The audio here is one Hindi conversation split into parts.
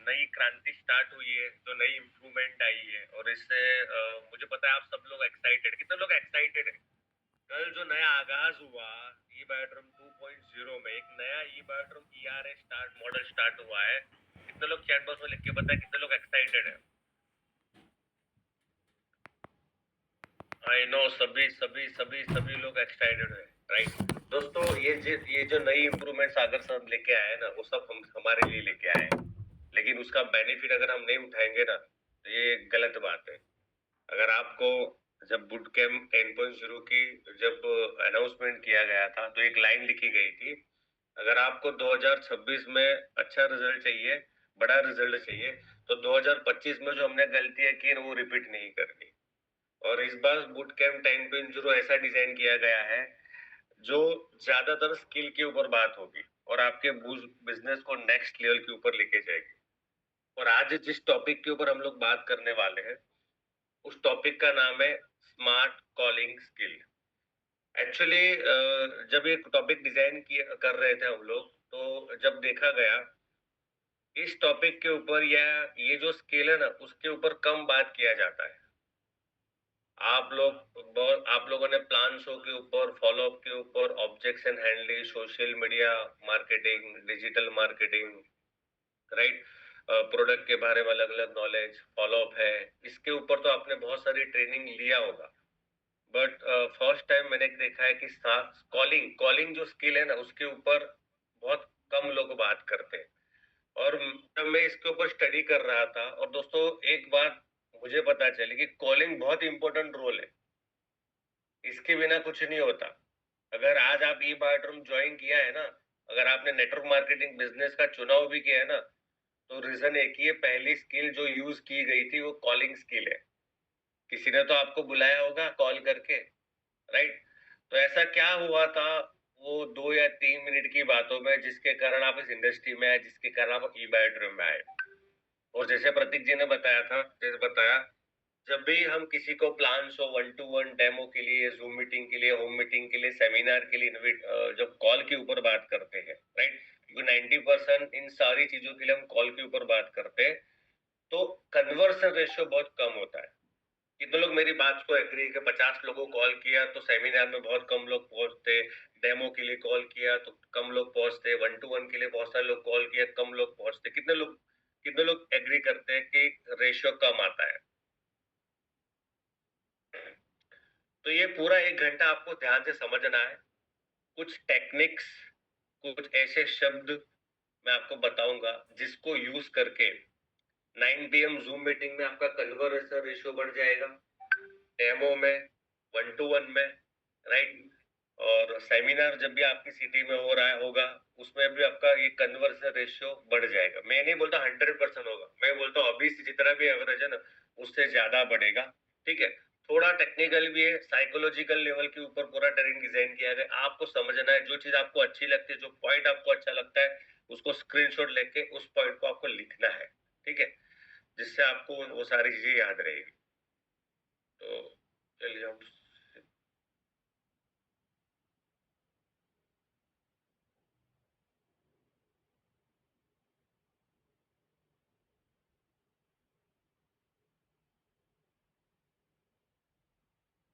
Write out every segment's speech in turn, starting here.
नई क्रांति स्टार्ट हुई है, जो नई इम्प्रूवमेंट आई है, और इससे मुझे पता है आप सब लोग एक्साइटेड, कितने लोग एक्साइटेड है। कल जो नया आगाज हुआ ई बायोड्रम 2.0 में, एक नया ई बायोड्रम ERA स्टार्ट मॉडल स्टार्ट हुआ है। कितने लोग चैट बॉक्स में लिख के बताए कितने लोग एक्साइटेड है। आई नो सभी सभी सभी सभी लोग एक्साइटेड है, राइट। दोस्तों ये जो नई इम्प्रूवमेंट सागर सर लेके आए ना, वो सब हम हमारे लिए लेके आए हैं, लेकिन उसका बेनिफिट अगर हम नहीं उठाएंगे ना तो ये गलत बात है। अगर आपको जब बुट कैम्प 10.0 की जब अनाउंसमेंट किया गया था तो एक लाइन लिखी गई थी, अगर आपको 2026 में अच्छा रिजल्ट चाहिए, बड़ा रिजल्ट चाहिए, तो 2025 में जो हमने गलतियां की वो रिपीट नहीं करनी। और इस बार बुट कैम्प 10.0 ऐसा डिजाइन किया गया है जो ज्यादातर स्किल के ऊपर बात होगी और आपके बिजनेस को नेक्स्ट लेवल के ऊपर लेके जाएगी। और आज जिस टॉपिक के ऊपर हम लोग बात करने वाले हैं उस टॉपिक का नाम है स्मार्ट कॉलिंग स्किल। एक्चुअली जब ये टॉपिक डिजाइन कर रहे थे हम लोग, तो जब देखा गया इस टॉपिक के ऊपर या ये जो स्किल है ना उसके ऊपर कम बात किया जाता है। आप लोगों ने प्लान शो के ऊपर, फॉलो अप के ऊपर, objection handling, social media marketing, digital marketing, right, product के बारे में अलग अलग नॉलेज, फॉलो अप है, इसके ऊपर तो आपने बहुत सारी ट्रेनिंग लिया होगा। बट फर्स्ट टाइम मैंने देखा है कि कॉलिंग कॉलिंग जो स्किल है ना उसके ऊपर बहुत कम लोग बात करते हैं। और तब मैं इसके ऊपर स्टडी कर रहा था और दोस्तों एक बात मुझे पता चली कि कॉलिंग बहुत इंपॉर्टेंट रोल है, इसके बिना कुछ नहीं होता। अगर आज आप ई बायोड्रम ज्वाइन किया है ना, अगर आपने नेटवर्क मार्केटिंग बिजनेस का चुनाव भी किया है ना, तो रीजन एक ही है, पहली स्किल जो यूज की गई थी वो कॉलिंग स्किल है। किसी ने तो आपको बुलाया होगा कॉल करके, राइट। तो ऐसा क्या हुआ था वो 2 या 3 मिनट की बातों में जिसके कारण आप इस इंडस्ट्री में आए, जिसके कारण आप ई बायोड्रम में आए। और जैसे प्रतीक जी ने बताया था, जैसे बताया, जब भी हम किसी को प्लान शो, 1-to-1 डेमो के लिए, जूम मीटिंग के लिए, होम मीटिंग के लिए, सेमिनार के लिए इनविट, जब कॉल के ऊपर बात करते हैं, राइट, क्योंकि 90% इन सारी चीजों के लिए हम कॉल के ऊपर बात करते हैं, तो कन्वर्सन रेशियो बहुत कम होता है। कितने लोग मेरी बात को एग्री कि 50 लोगों को कॉल किया तो सेमिनार में बहुत कम लोग पहुंचते, डेमो के लिए कॉल किया तो कम लोग पहुंचते, 1-to-1 के लिए बहुत सारे लोग कॉल किया, कम लोग पहुंचते। कितने लोग एग्री करते हैं कि रेशियो कम आता है। तो ये पूरा 1 घंटा आपको ध्यान से समझना है। कुछ टेक्निक्स, कुछ ऐसे शब्द मैं आपको बताऊंगा जिसको यूज करके 9 PM जूम मीटिंग में आपका कन्वर्सेशन रेशियो बढ़ जाएगा, डेमो में, 1-to-1 में, राइट, और सेमिनार जब भी आपकी सिटी में हो रहा है होगा उसमें भी आपका ये कन्वर्सेशन रेशियो बढ़ जाएगा। मैं नहीं बोलता 100% होगा, मैं बोलता हूँ अभी से जितना भी एवरेज है ना उससे ज्यादा बढ़ेगा। ठीक है, थोड़ा टेक्निकल भी है, साइकोलॉजिकल लेवल के ऊपर पूरा ट्रेनिंग डिजाइन किया गया। आपको समझना है, जो चीज आपको अच्छी लगती है, जो पॉइंट आपको अच्छा लगता है, उसको स्क्रीनशॉट लेके उस पॉइंट को आपको लिखना है। ठीक है, जिससे आपको वो सारी चीजें याद रहेगी। तो चलिए हम,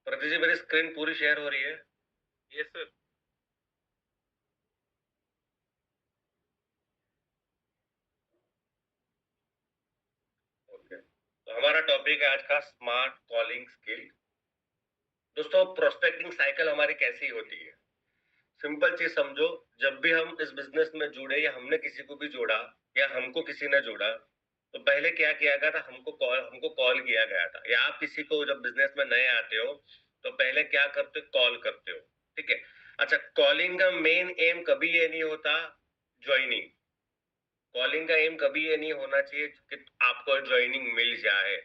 प्रति जी मेरी स्क्रीन पूरी शेयर हो रही है। Yes sir. ओके, तो हमारा टॉपिक है आज का स्मार्ट कॉलिंग स्किल। दोस्तों प्रोस्पेक्टिंग साइकिल हमारी कैसी होती है, सिंपल चीज समझो। जब भी हम इस बिजनेस में जुड़े या हमने किसी को भी जोड़ा या हमको किसी ने जोड़ा, तो पहले क्या किया गया था, हमको कॉल किया गया था। या आप किसी को जब बिजनेस में नए आते हो तो पहले क्या करते हो, कॉल करते हो। ठीक है, अच्छा, कॉलिंग का मेन एम कभी ये नहीं होता ज्वाइनिंग। कॉलिंग का एम कभी ये नहीं होना चाहिए कि आपको ज्वाइनिंग मिल जाए।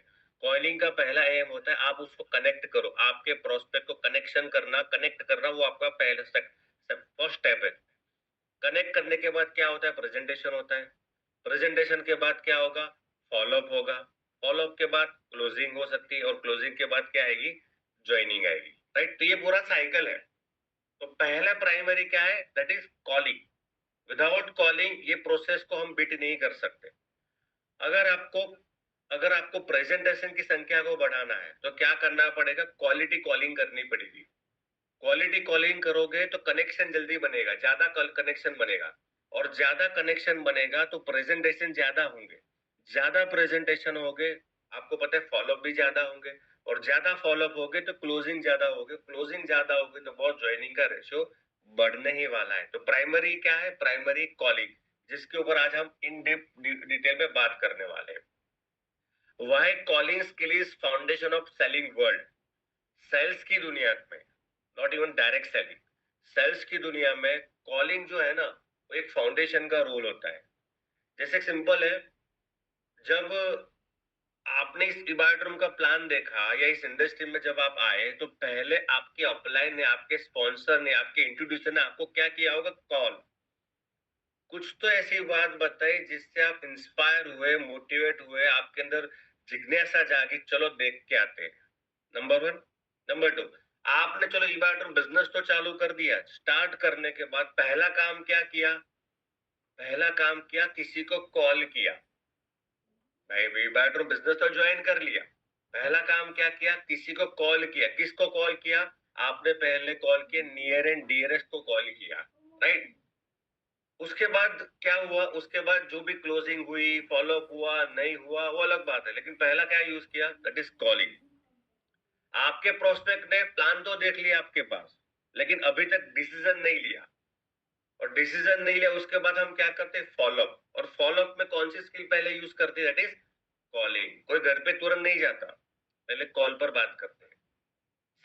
कॉलिंग का पहला एम होता है आप उसको कनेक्ट करो, आपके प्रोस्पेक्ट को कनेक्शन करना, कनेक्ट करना, वो आपका पहला फर्स्ट स्टेप है। कनेक्ट करने के बाद क्या होता है, प्रेजेंटेशन होता है। प्रेजेंटेशन के बाद क्या होगा, फॉलोअप होगा। फॉलोअप के बाद क्लोजिंग हो सकती है और क्लोजिंग के बाद क्या आएगी, ज्वाइनिंग आएगी, राइट। तो ये पूरा साइकिल है। तो पहला प्राइमरी क्या है, that is calling. Without calling ये प्रोसेस को हम बीट नहीं कर सकते। अगर आपको अगर आपको प्रेजेंटेशन की संख्या को बढ़ाना है तो क्या करना पड़ेगा? क्वालिटी कॉलिंग करनी पड़ेगी। क्वालिटी कॉलिंग करोगे तो कनेक्शन जल्दी बनेगा, ज्यादा कनेक्शन बनेगा, और ज्यादा कनेक्शन बनेगा तो प्रेजेंटेशन ज्यादा होंगे, ज्यादा प्रेजेंटेशन होंगे, आपको पता है फॉलोअप भी ज्यादा होंगे, और ज्यादा फॉलोअप होगे तो क्लोजिंग ज्यादा होगी, क्लोजिंग ज्यादा होगी तो बहुत ज्वाइनिंग का रेशियो बढ़ने ही वाला है। तो प्राइमरी क्या है? प्राइमरी कॉलिंग, जिसके ऊपर आज हम इन डेप्थ डिटेल में बात करने वाले हैं। Why calling skill is foundation of selling world. Sales की दुनिया में, not even direct selling, sales की दुनिया में कॉलिंग जो है ना, वो एक फाउंडेशन का रोल होता है। जैसे सिंपल है, जब आपने इस डिबाइट रूम का प्लान देखा या इस इंडस्ट्री में जब आप आए, तो पहले आपके अपलाइन ने, आपके स्पॉन्सर ने, आपके इंट्रोड्यूसर ने आपको क्या किया होगा? कॉल। कुछ तो ऐसी बात बताई जिससे आप इंस्पायर हुए, मोटिवेट हुए, आपके अंदर जिज्ञासा जागी, चलो देख के आते हैं। Number one. नंबर टू, आपने चलो ई बार बिजनेस तो चालू कर दिया, स्टार्ट करने के बाद पहला काम क्या किया? पहला काम किया, किसी को कॉल किया। भाई ई बार बिजनेस तो ज्वाइन कर लिया, पहला काम क्या किया? किसी को कॉल किया। किसको कॉल किया? आपने पहले कॉल किया नियर एंड डियरेस्ट को कॉल किया, राइट? उसके बाद क्या हुआ? उसके बाद जो भी क्लोजिंग हुई, फॉलोअप हुआ नहीं हुआ, वो अलग बात है, लेकिन पहला क्या यूज किया? That is calling. आपके प्रोस्पेक्ट ने प्लान तो देख लिया आपके पास, लेकिन अभी तक डिसीजन नहीं लिया, और डिसीजन नहीं लिया उसके बाद हम क्या करते हैं? फॉलोअप। और फॉलोअप में कौन सी स्किल पहले यूज करते हैं? That is calling. कोई घर पे तुरंत नहीं जाता, पहले कॉल पर बात करते हैं।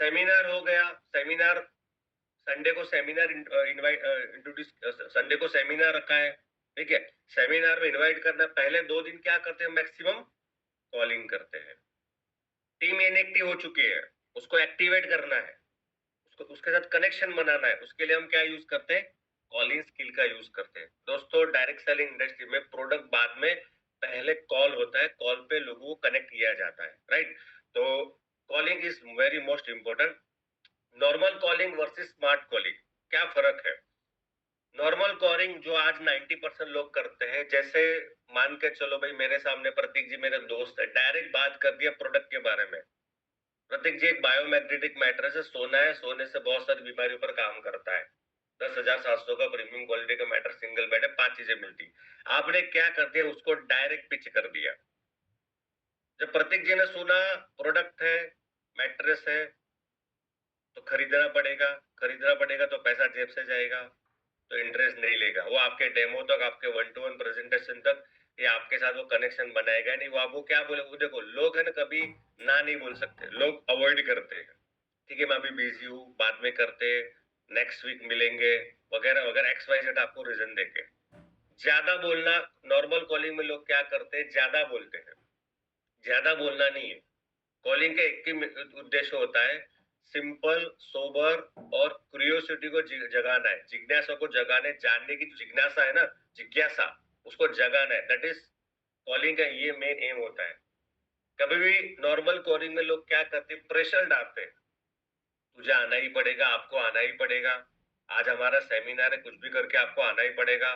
सेमिनार हो गया, सेमिनार, संडे को सेमिनार इनवाइट इंट्रोड्यूस, संडे को सेमिनार रखा है, ठीक है, सेमिनार में इनवाइट करना, पहले 2 दिन क्या करते हैं? मैक्सिमम कॉलिंग करते हैं। टीम इनएक्टिव हो चुकी है, उसको एक्टिवेट करना है, उसको उसके साथ कनेक्शन बनाना है, उसके लिए हम क्या यूज करते हैं? कॉलिंग स्किल का यूज करते हैं। दोस्तों, डायरेक्ट सेलिंग इंडस्ट्री में प्रोडक्ट बाद में, पहले कॉल होता है, कॉल पे लोगों को कनेक्ट किया जाता है, राइट? तो calling is very most important. Normal calling versus smart calling, क्या फर्क है? नॉर्मल कॉलिंग जो आज 90% लोग करते हैं, जैसे मान के चलो भाई, मेरे सामने प्रतीक जी मेरे दोस्त है, डायरेक्ट बात कर दिया प्रोडक्ट के बारे में। प्रतीक जी एक बायोमैग्नेटिक मैट्रेस है, सोना है, सोने से बहुत सारी बीमारियों पर काम करता है, 10,700 का प्रीमियम क्वालिटी का मैट्रेस, सिंगल बेड है, 5 चीजें मिलती। आपने क्या कर दिया? उसको डायरेक्ट पिच कर दिया। जब प्रतीक जी ने सुना प्रोडक्ट है, मैट्रेस है, तो खरीदना पड़ेगा, खरीदना पड़ेगा तो पैसा जेब से जाएगा, तो इंटरेस्ट नहीं लेगा वो, आपके डेमो तक, आपके 1-to-1 प्रेजेंटेशन तक, ये आपके साथ वो कनेक्शन बनाएगा नहीं। वो आपको क्या बोले? वो देखो, लोग है ना, कभी ना नहीं बोल सकते, लोग अवॉइड करते हैं। ठीक है, मैं अभी बिजी हूँ, बाद में करते, नेक्स्ट वीक मिलेंगे, वगैरह वगैरह, XYZ आपको रीजन देके। ज्यादा बोलना, नॉर्मल कॉलिंग में लोग क्या करते हैं? ज्यादा बोलते हैं। ज्यादा बोलना नहीं है, कॉलिंग का एक ही उद्देश्य होता है, सिंपल, सोबर और क्यूरियोसिटी को जगाना है, जिज्ञासा को जगाने, जानने की जिज्ञासा है ना, जिज्ञासा, उसको जगाना है। दैट इज कॉलिंग का ये मेन एम होता है। कभी भी नॉर्मल कॉलिंग में लोग क्या करते हैं? प्रेशर डालते हैं, तुझे आना ही पड़ेगा, आपको आना ही पड़ेगा, आज हमारा सेमिनार है, कुछ भी करके आपको आना ही पड़ेगा,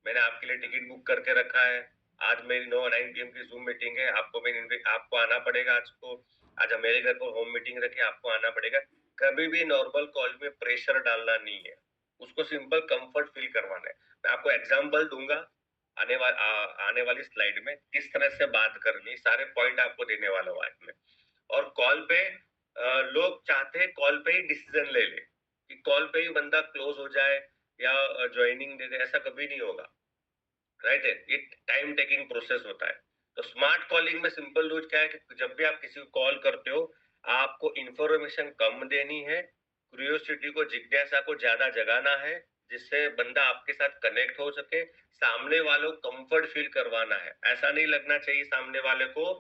मैंने आपके लिए टिकट बुक करके रखा है, आज मेरी 9-9 PM की जूम मीटिंग है, आपको आना पड़ेगा आज को, आज हम मेरे घर पर होम मीटिंग रखे, आपको आना पड़ेगा। कभी भी नॉर्मल कॉल में प्रेशर डालना नहीं है, उसको सिंपल कंफर्ट फील करवाना है। मैं आपको एग्जांपल दूंगा आने वाली स्लाइड में, किस तरह से बात करनी, सारे पॉइंट आपको देने वाला हूँ आज में। और कॉल पे लोग चाहते हैं कॉल पे ही डिसीजन ले ले, कि कॉल पे ही बंदा क्लोज हो जाए या ज्वाइनिंग दे दे, ऐसा कभी नहीं होगा, राइट है? ये टाइम टेकिंग प्रोसेस होता है। तो स्मार्ट कॉलिंग में सिंपल रूल क्या है कि जब भी आप किसी को कॉल करते हो, आपको इंफॉर्मेशन कम देनी है, क्यूरियोसिटी को, जिज्ञासा को ज्यादा जगाना है, जिससे बंदा आपके साथ कनेक्ट हो सके, सामने वालों को कंफर्ट फील करवाना है। ऐसा नहीं लगना चाहिए सामने वाले को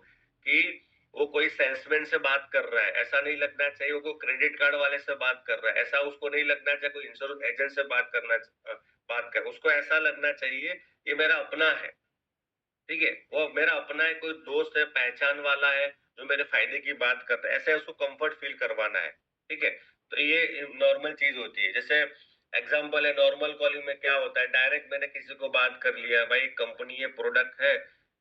कि वो कोई सेल्समैन से बात कर रहा है, ऐसा नहीं लगना चाहिए वो कोई क्रेडिट कार्ड वाले से बात कर रहा है, ऐसा उसको नहीं लगना चाहिए कोई इंश्योरेंस एजेंट से बात कर, उसको ऐसा लगना चाहिए ये मेरा अपना है, ठीक है, वो मेरा अपना है, कोई दोस्त है, पहचान वाला है, जो मेरे फायदे की बात करता है, ऐसे उसको कंफर्ट फील करवाना है, ठीक है। तो ये नॉर्मल चीज होती है। जैसे एग्जांपल है, नॉर्मल कॉलिंग में क्या होता है? डायरेक्ट मैंने किसी को बात कर लिया, भाई कंपनी ये प्रोडक्ट है,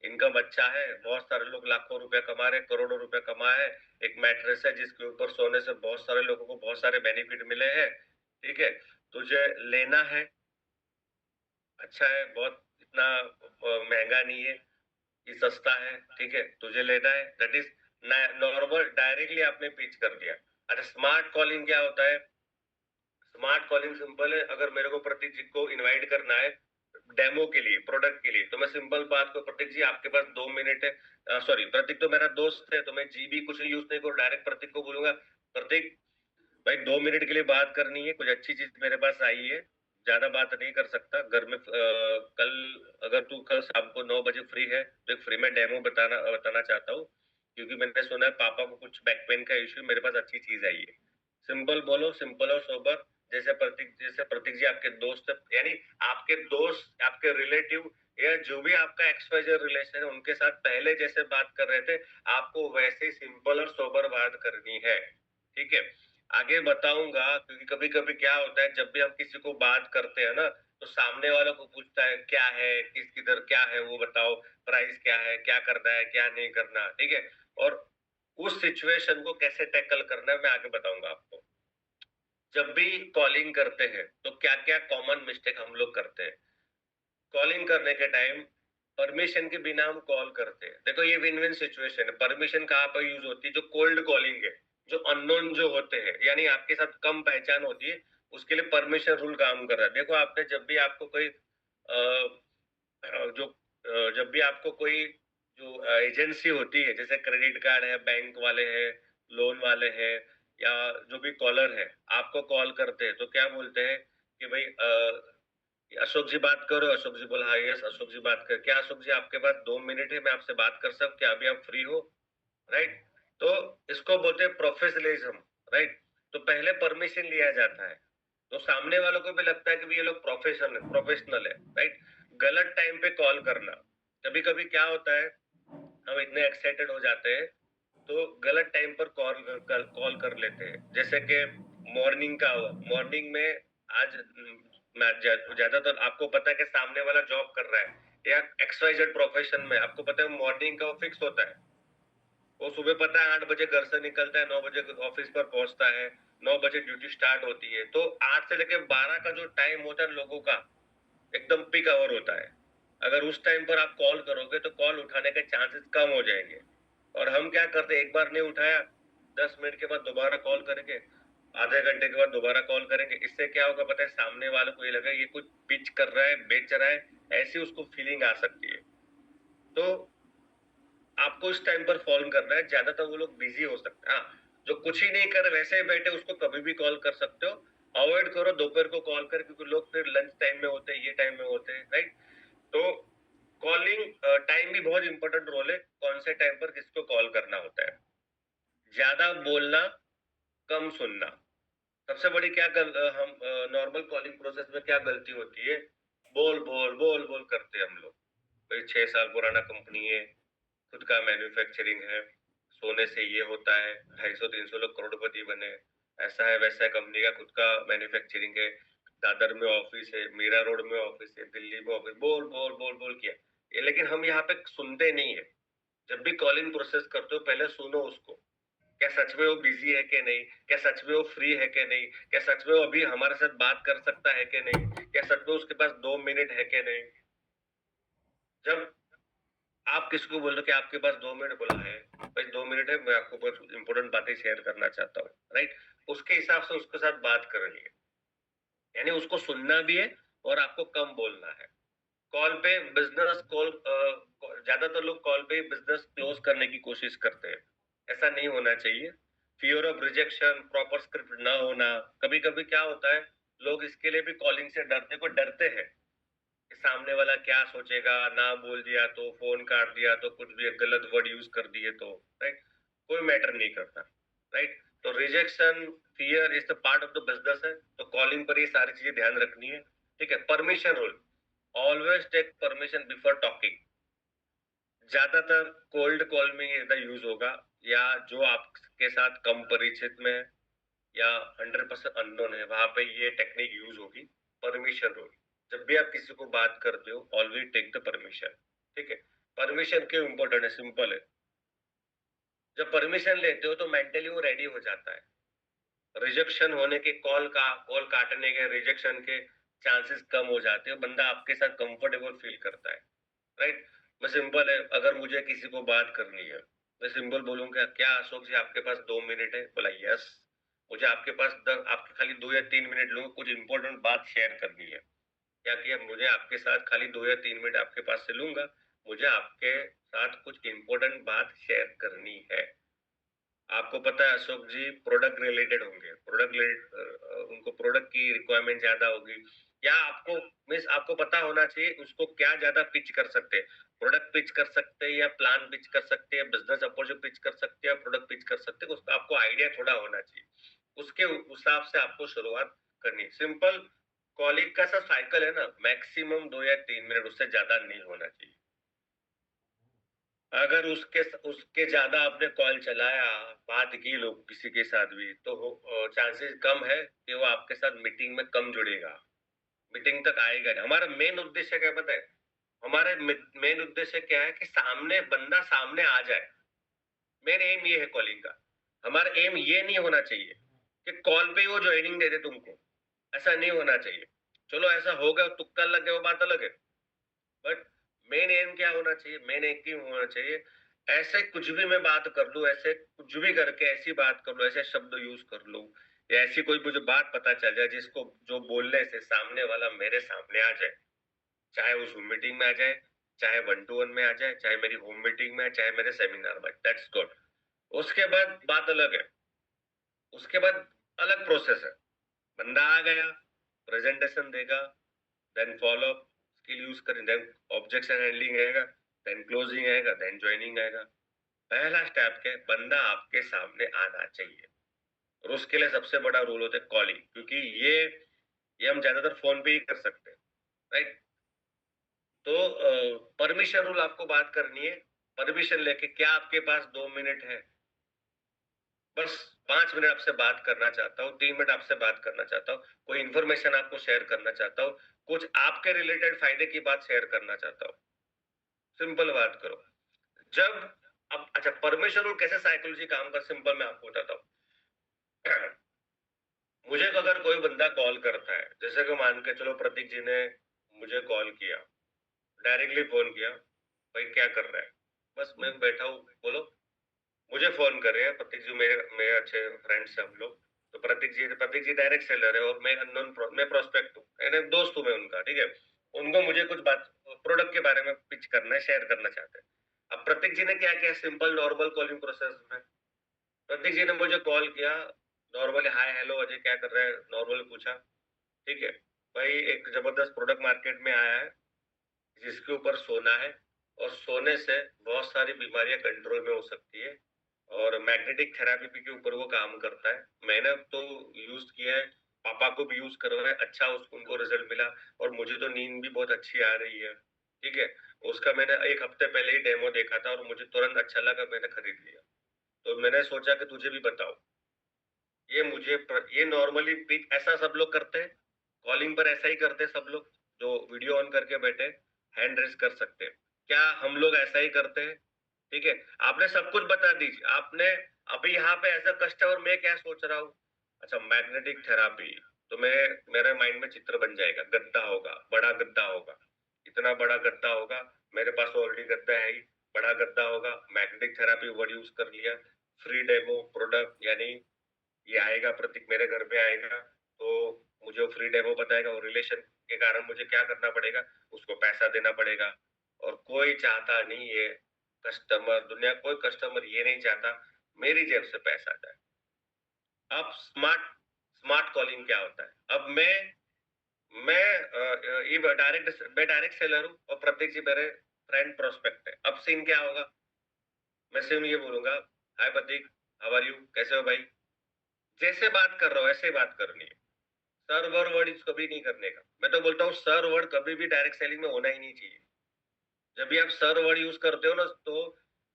इनका इनकम अच्छा है, बहुत सारे लोग लाखों रुपया कमा रहे, करोड़ों रुपया कमा है, एक मैट्रेस है जिसके ऊपर सोने से बहुत सारे लोगों को बहुत सारे बेनिफिट मिले हैं, ठीक है, तुझे लेना है, अच्छा है, बहुत इतना महंगा नहीं है, ये सस्ता है, ठीक है, तुझे लेना है, दैट इज नॉर्मल, डायरेक्टली आपने पिच कर दिया। अच्छा, स्मार्ट कॉलिंग क्या होता है? स्मार्ट कॉलिंग सिंपल है, अगर मेरे को प्रतीक जी को इनवाइट करना है डेमो के लिए, प्रोडक्ट के लिए, तो मैं सिंपल बात को, प्रतीक जी आपके पास 2 मिनट है, सॉरी प्रतीक तो मेरा दोस्त है, तो मैं जी भी कुछ नहीं यूज नहीं करूँ, डायरेक्ट प्रतीक को बोलूंगा, प्रतीक भाई 2 मिनट के लिए बात करनी है, कुछ अच्छी चीज मेरे पास आई है, ज्यादा बात नहीं कर सकता घर में, कल अगर तू कल शाम को 9 बजे फ्री है तो एक फ्री में डेमो बताना बताना चाहता हूँ, क्योंकि मैंने सुना है पापा को कुछ बैक पेन का इश्यू, मेरे पास अच्छी चीज आई है। सिंपल बोलो, सिंपल और सोबर, जैसे प्रतीक जी आपके दोस्त है, यानी आपके दोस्त, आपके रिलेटिव, या जो भी आपका एक्सवाइजर रिलेशन है, उनके साथ पहले जैसे बात कर रहे थे, आपको वैसे ही सिंपल और सोबर बात करनी है, ठीक है। आगे बताऊंगा, क्योंकि कभी कभी क्या होता है, जब भी हम किसी को बात करते हैं ना, तो सामने वालों को पूछता है क्या है, किस किधर क्या है, वो बताओ, प्राइस क्या है, क्या करना है, क्या नहीं करना, ठीक है, और उस सिचुएशन को कैसे टैकल करना है मैं आगे बताऊंगा आपको। जब भी कॉलिंग करते हैं तो क्या क्या कॉमन मिस्टेक हम लोग करते हैं? कॉलिंग करने के टाइम परमिशन के बिना हम कॉल करते हैं, देखो ये विन विन सिचुएशन है। परमिशन कहाँ पर यूज होती है? जो कोल्ड कॉलिंग है, जो अननोन जो होते हैं, यानी आपके साथ कम पहचान होती है, उसके लिए परमिशन रूल काम कर रहा है। देखो आपने जब भी आपको कोई जो जब भी आपको कोई जो एजेंसी होती है, जैसे क्रेडिट कार्ड है, बैंक वाले हैं, लोन वाले हैं, या जो भी कॉलर है, आपको कॉल करते हैं तो क्या बोलते हैं कि भाई अशोक जी बात करो, अशोक जी बोला हाँ यस अशोक जी बात कर, क्या अशोक जी आपके पास 2 मिनट है, मैं आपसे बात कर सकता, क्या अभी आप फ्री हो? राइट। तो इसको बोलते हैं प्रोफेशनलिज्म, राइट। तो पहले परमिशन लिया जाता है, तो सामने वालों को भी लगता है कि ये लोग प्रोफेशनल है, राइट। गलत टाइम पे कॉल करना, कभी कभी क्या होता है, हम इतने एक्साइटेड हो जाते हैं तो गलत टाइम पर कॉल कर लेते हैं, जैसे कि मॉर्निंग का हुआ, मॉर्निंग में आज ज्यादातर आपको पता है कि सामने वाला जॉब कर रहा है या एक्सवाइजेड प्रोफेशन में, आपको पता है मॉर्निंग का वो फिक्स होता है, वो सुबह पता है 8 बजे घर से निकलता है, 9 बजे ऑफिस पर पहुंचता है, 9 बजे ड्यूटी स्टार्ट होती है, तो 8 से लेकर 12 का जो टाइम होता है लोगों का, एकदम पीक आवर होता है। अगर उस टाइम पर आप कॉल करोगे तो कॉल उठाने के चांसेस कम हो जाएंगे। और हम क्या करते हैं, एक बार नहीं उठाया, 10 मिनट के बाद दोबारा कॉल करेंगे, आधे घंटे के बाद दोबारा कॉल करेंगे, इससे क्या होगा पता है, सामने वालों को ये लगा ये कुछ पिच कर रहा है, बेच रहा है, ऐसी उसको फीलिंग आ सकती है। तो आपको इस टाइम पर फोन करना है, ज्यादातर वो लोग बिजी हो सकते हैं, हाँ, जो कुछ ही नहीं कर वैसे ही बैठे उसको कभी भी कॉल कर सकते हो। अवॉइड करो दोपहर को कॉल कर, क्योंकि लोग फिर लंच टाइम में होते हैं, ये टाइम में होते हैं, राइट। तो कॉलिंग टाइम भी बहुत इंपॉर्टेंट रोल है, कौन से टाइम पर किसको कॉल करना होता है। ज्यादा बोलना, कम सुनना, सबसे बड़ी क्या हम नॉर्मल कॉलिंग प्रोसेस में क्या गलती होती है, बोल बोल बोल बोल करते हैं हम लोग। भाई 6 साल पुराना कंपनी है, खुद का मैन्युफैक्चरिंग है, सोने से ये होता है, 250-300 लोग करोड़पति बने, ऐसा है वैसा है, कंपनी का खुद का मैन्युफैक्चरिंग है, दादर में ऑफिस है, मीरा रोड में ऑफिस है, दिल्ली में ऑफिस, बोल बोल बोल बोल किया ये, लेकिन हम यहाँ पे सुनते नहीं है। जब भी कॉलिंग प्रोसेस करते हो पहले सुनो उसको, क्या सच में वो बिजी है कि नहीं, क्या सच में वो फ्री है कि नहीं, क्या सच में वो अभी हमारे साथ बात कर सकता है कि नहीं, क्या सच में उसके पास 2 मिनट है कि नहीं। जब आप किसको बोल रहे हो कि आपके पास 2 मिनट, बोला है भाई 2 मिनट है, मैं आपको कुछ इंपॉर्टेंट बातें शेयर करना चाहता हूँ, राइट, उसके हिसाब से उसके साथ बात करनी है, यानी उसको सुनना भी है और आपको कम बोलना है। कॉल पे बिजनेस कॉल, ज्यादातर लोग कॉल पे बिजनेस क्लोज करने की कोशिश करते हैं, ऐसा नहीं होना चाहिए। Fear of rejection, proper script ना होना, कभी कभी क्या होता है, लोग इसके लिए भी कॉलिंग से डरते हैं कि सामने वाला क्या सोचेगा, ना बोल दिया तो, फोन काट दिया तो, कुछ भी गलत वर्ड यूज कर दिए तो, राइट, कोई मैटर नहीं करता, राइट। तो rejection, fear is the part of the business है, तो कॉलिंग पर ये सारी चीजें ध्यान रखनी है, ठीक है। Permission rule, always take permission before talking. ज्यादातर कोल्ड कॉल में ये यूज होगा, या जो आपके साथ कम परिचित में है या 100% अननोन है, वहां पे ये टेक्निक यूज होगी, परमिशन रूल। जब भी आप किसी को बात करते हो ऑलवेज टेक द परमिशन, ठीक है। परमिशन क्यों इम्पोर्टेंट है? सिंपल है। जब परमिशन लेते हो तो मेंटली वो रेडी हो जाता है। रिजेक्शन होने के कॉल काटने के रिजेक्शन के चांसेस कम हो जाते हैं, बंदा आपके साथ कंफर्टेबल फील करता है, राइट? मैं सिंपल है, अगर मुझे किसी को बात करनी है, मैं सिंपल बोलूंगा, क्या अशोक जी आपके पास 2 मिनट है? बोला यस। मुझे आपके पास आपके खाली 2 या 3 मिनट लूंगा, कुछ इंपॉर्टेंट बात शेयर करनी है। क्या किया, मुझे आपके साथ खाली 2 या 3 मिनट आपके पास से लूंगा, मुझे आपके साथ कुछ इंपॉर्टेंट बात शेयर करनी है। आपको पता है अशोक जी, प्रोडक्ट रिलेटेड होंगे, उनको प्रोडक्ट की रिक्वायरमेंट ज्यादा होगी, या आपको मीन्स आपको पता होना चाहिए उसको क्या ज्यादा पिच कर सकते हैं। प्रोडक्ट पिच कर सकते हैं, या प्लान पिच कर सकते हैं, बिजनेस अप्रोच पिच कर सकते हैं, प्रोडक्ट पिच कर सकते हैं, उसका आपको आइडिया थोड़ा होना चाहिए। उसके हिसाब से आपको शुरुआत करनी। सिंपल कॉलिंग का सा साइकिल है ना, मैक्सिमम 2 या 3 मिनट, उससे ज्यादा नहीं होना चाहिए। अगर उसके उसके ज्यादा आपने कॉल चलाया, बात की लोग किसी के साथ भी, तो चांसेस कम है कि वो आपके साथ मीटिंग में कम जुड़ेगा, मीटिंग तक आएगा नहीं। हमारा मेन उद्देश्य क्या पता है? हमारा मेन उद्देश्य क्या है कि सामने बंदा सामने आ जाए। मेन एम ये है कॉलिंग का। हमारा एम ये नहीं होना चाहिए कि कॉल पे ही वो ज्वाइनिंग दे दे तुमको, ऐसा नहीं होना चाहिए। चलो ऐसा हो गया, तुक्का लग गया, वो बात अलग है, बट मेन एम क्या होना चाहिए? मेन एक ही होना चाहिए, ऐसे कुछ भी मैं बात कर लूं, ऐसे कुछ भी करके ऐसी बात कर लूं, ऐसे शब्द यूज कर लूं, या ऐसी कोई मुझे बात पता चल जाए जिसको जो बोलने से सामने वाला मेरे सामने आ जाए, चाहे उस मीटिंग में आ जाए, चाहे 1-to-1 में आ जाए, चाहे मेरी होम मीटिंग में, चाहे मेरे सेमिनार में, दैट्स गुड। उसके बाद बात अलग है, उसके बाद अलग प्रोसेस है। बंदा आ गया, प्रेजेंटेशन देगा, then follow up skill use करें, देन ऑब्जेक्शन हैंडलिंग आएगा, देन क्लोजिंग आएगा, देन ज्वाइनिंग आएगा। पहला स्टेप क्या है? बंदा आपके सामने आना चाहिए। और उसके लिए सबसे बड़ा रूल होता है कॉलिंग, क्योंकि ये हम ज्यादातर फोन पे ही कर सकते हैं, राइट? तो परमिशन रूल आपको बात करनी है। परमिशन लेके, क्या आपके पास 2 मिनट है? बस 5 मिनट आपसे बात करना चाहता हूँ, 3 मिनट आपसे बात करना चाहता हूँ, कोई इन्फॉर्मेशन आपको शेयर करना चाहता हूँ, कुछ आपके रिलेटेड फायदे की बात शेयर करना चाहता हूँ। सिंपल बात करो। जब अब अच्छा, परमिशन रूल कैसे साइकोलॉजी काम कर, सिंपल मैं आपको बताता हूँ। मुझे अगर कोई बंदा कॉल करता है, जैसे कि मान के चलो प्रतीक जी ने मुझे कॉल किया, डायरेक्टली फोन किया, भाई क्या कर रहा है? बस मैं बैठा हूँ, बोलो। मुझे फोन कर रहे हैं प्रतीक जी, मेरे मेरे अच्छे फ्रेंड्स हैं हम लोग। तो प्रतीक जी डायरेक्ट सेलर है, और मैं अननोन मैं प्रोस्पेक्ट हूँ, यानी दोस्त हूँ मैं उनका, ठीक है। उनको मुझे कुछ बात प्रोडक्ट के बारे में पिच करना है, शेयर करना चाहते हैं। अब प्रतीक जी ने क्या किया, सिंपल नॉर्मल कॉलिंग प्रोसेस में प्रतीक जी ने मुझे कॉल किया, नॉर्मली हाय हेलो अजय क्या कर रहा है, नॉर्मल पूछा, ठीक है। भाई एक जबरदस्त प्रोडक्ट मार्केट में आया है, जिसके ऊपर सोना है, और सोने से बहुत सारी बीमारियां कंट्रोल में हो सकती है, और मैग्नेटिक थेरापी के ऊपर वो काम करता है। मैंने तो यूज किया है, पापा को भी यूज करवाया, अच्छा उनको रिजल्ट मिला, और मुझे तो नींद भी बहुत अच्छी आ रही है, ठीक है। उसका मैंने 1 हफ्ते पहले ही डेमो देखा था, और मुझे तुरंत अच्छा लगा, मैंने खरीद लिया। तो मैंने सोचा कि तुझे भी बताओ, ये नॉर्मली पिच ऐसा सब लोग करते हैं, कॉलिंग पर ऐसा ही करते हैं सब लोग, जो वीडियो ऑन करके बैठे हैंड रेस कर सकते हैं। क्या हम लोग ऐसा ही करते हैं? ठीक है, आपने सब कुछ बता दीजिए। आपने अभी यहाँ पे एज अ कस्टमर मैं क्या सोच रहा हूँ, अच्छा मैग्नेटिक थेरापी, तो मैं मेरे माइंड में चित्र बन जाएगा, गद्दा होगा, बड़ा गद्दा होगा, इतना बड़ा गद्दा होगा, मेरे पास ऑलरेडी गद्दा है ही, बड़ा गद्दा होगा, मैग्नेटिक थेरापी वर्ड यूज कर लिया, फ्री डेमो प्रोडक्ट, यानी ये आएगा प्रतीक मेरे घर पे आएगा, तो मुझे वो फ्री डेमो बताएगा, और रिलेशन के कारण मुझे क्या करना पड़ेगा, उसको पैसा देना पड़ेगा। और कोई चाहता नहीं है, कस्टमर दुनिया कोई कस्टमर ये नहीं चाहता मेरी जेब से पैसा जाए। अब स्मार्ट स्मार्ट कॉलिंग क्या होता है? अब मैं डायरेक्ट सेलर हूँ, और प्रतीक जी मेरे फ्रेंड प्रोस्पेक्ट है। अब सीन क्या होगा, मैं सिर्फ ये बोलूंगा, हाय प्रतीक, हाउ आर यू, कैसे हो भाई? जैसे बात कर रहा हूँ ऐसे ही बात करनी है। सर वर्ड कभी नहीं करने का। मैं तो बोलता हूँ सर वर्ड कभी भी डायरेक्ट सेलिंग में होना ही नहीं चाहिए। जब भी आप सर वर्ड यूज करते हो ना, तो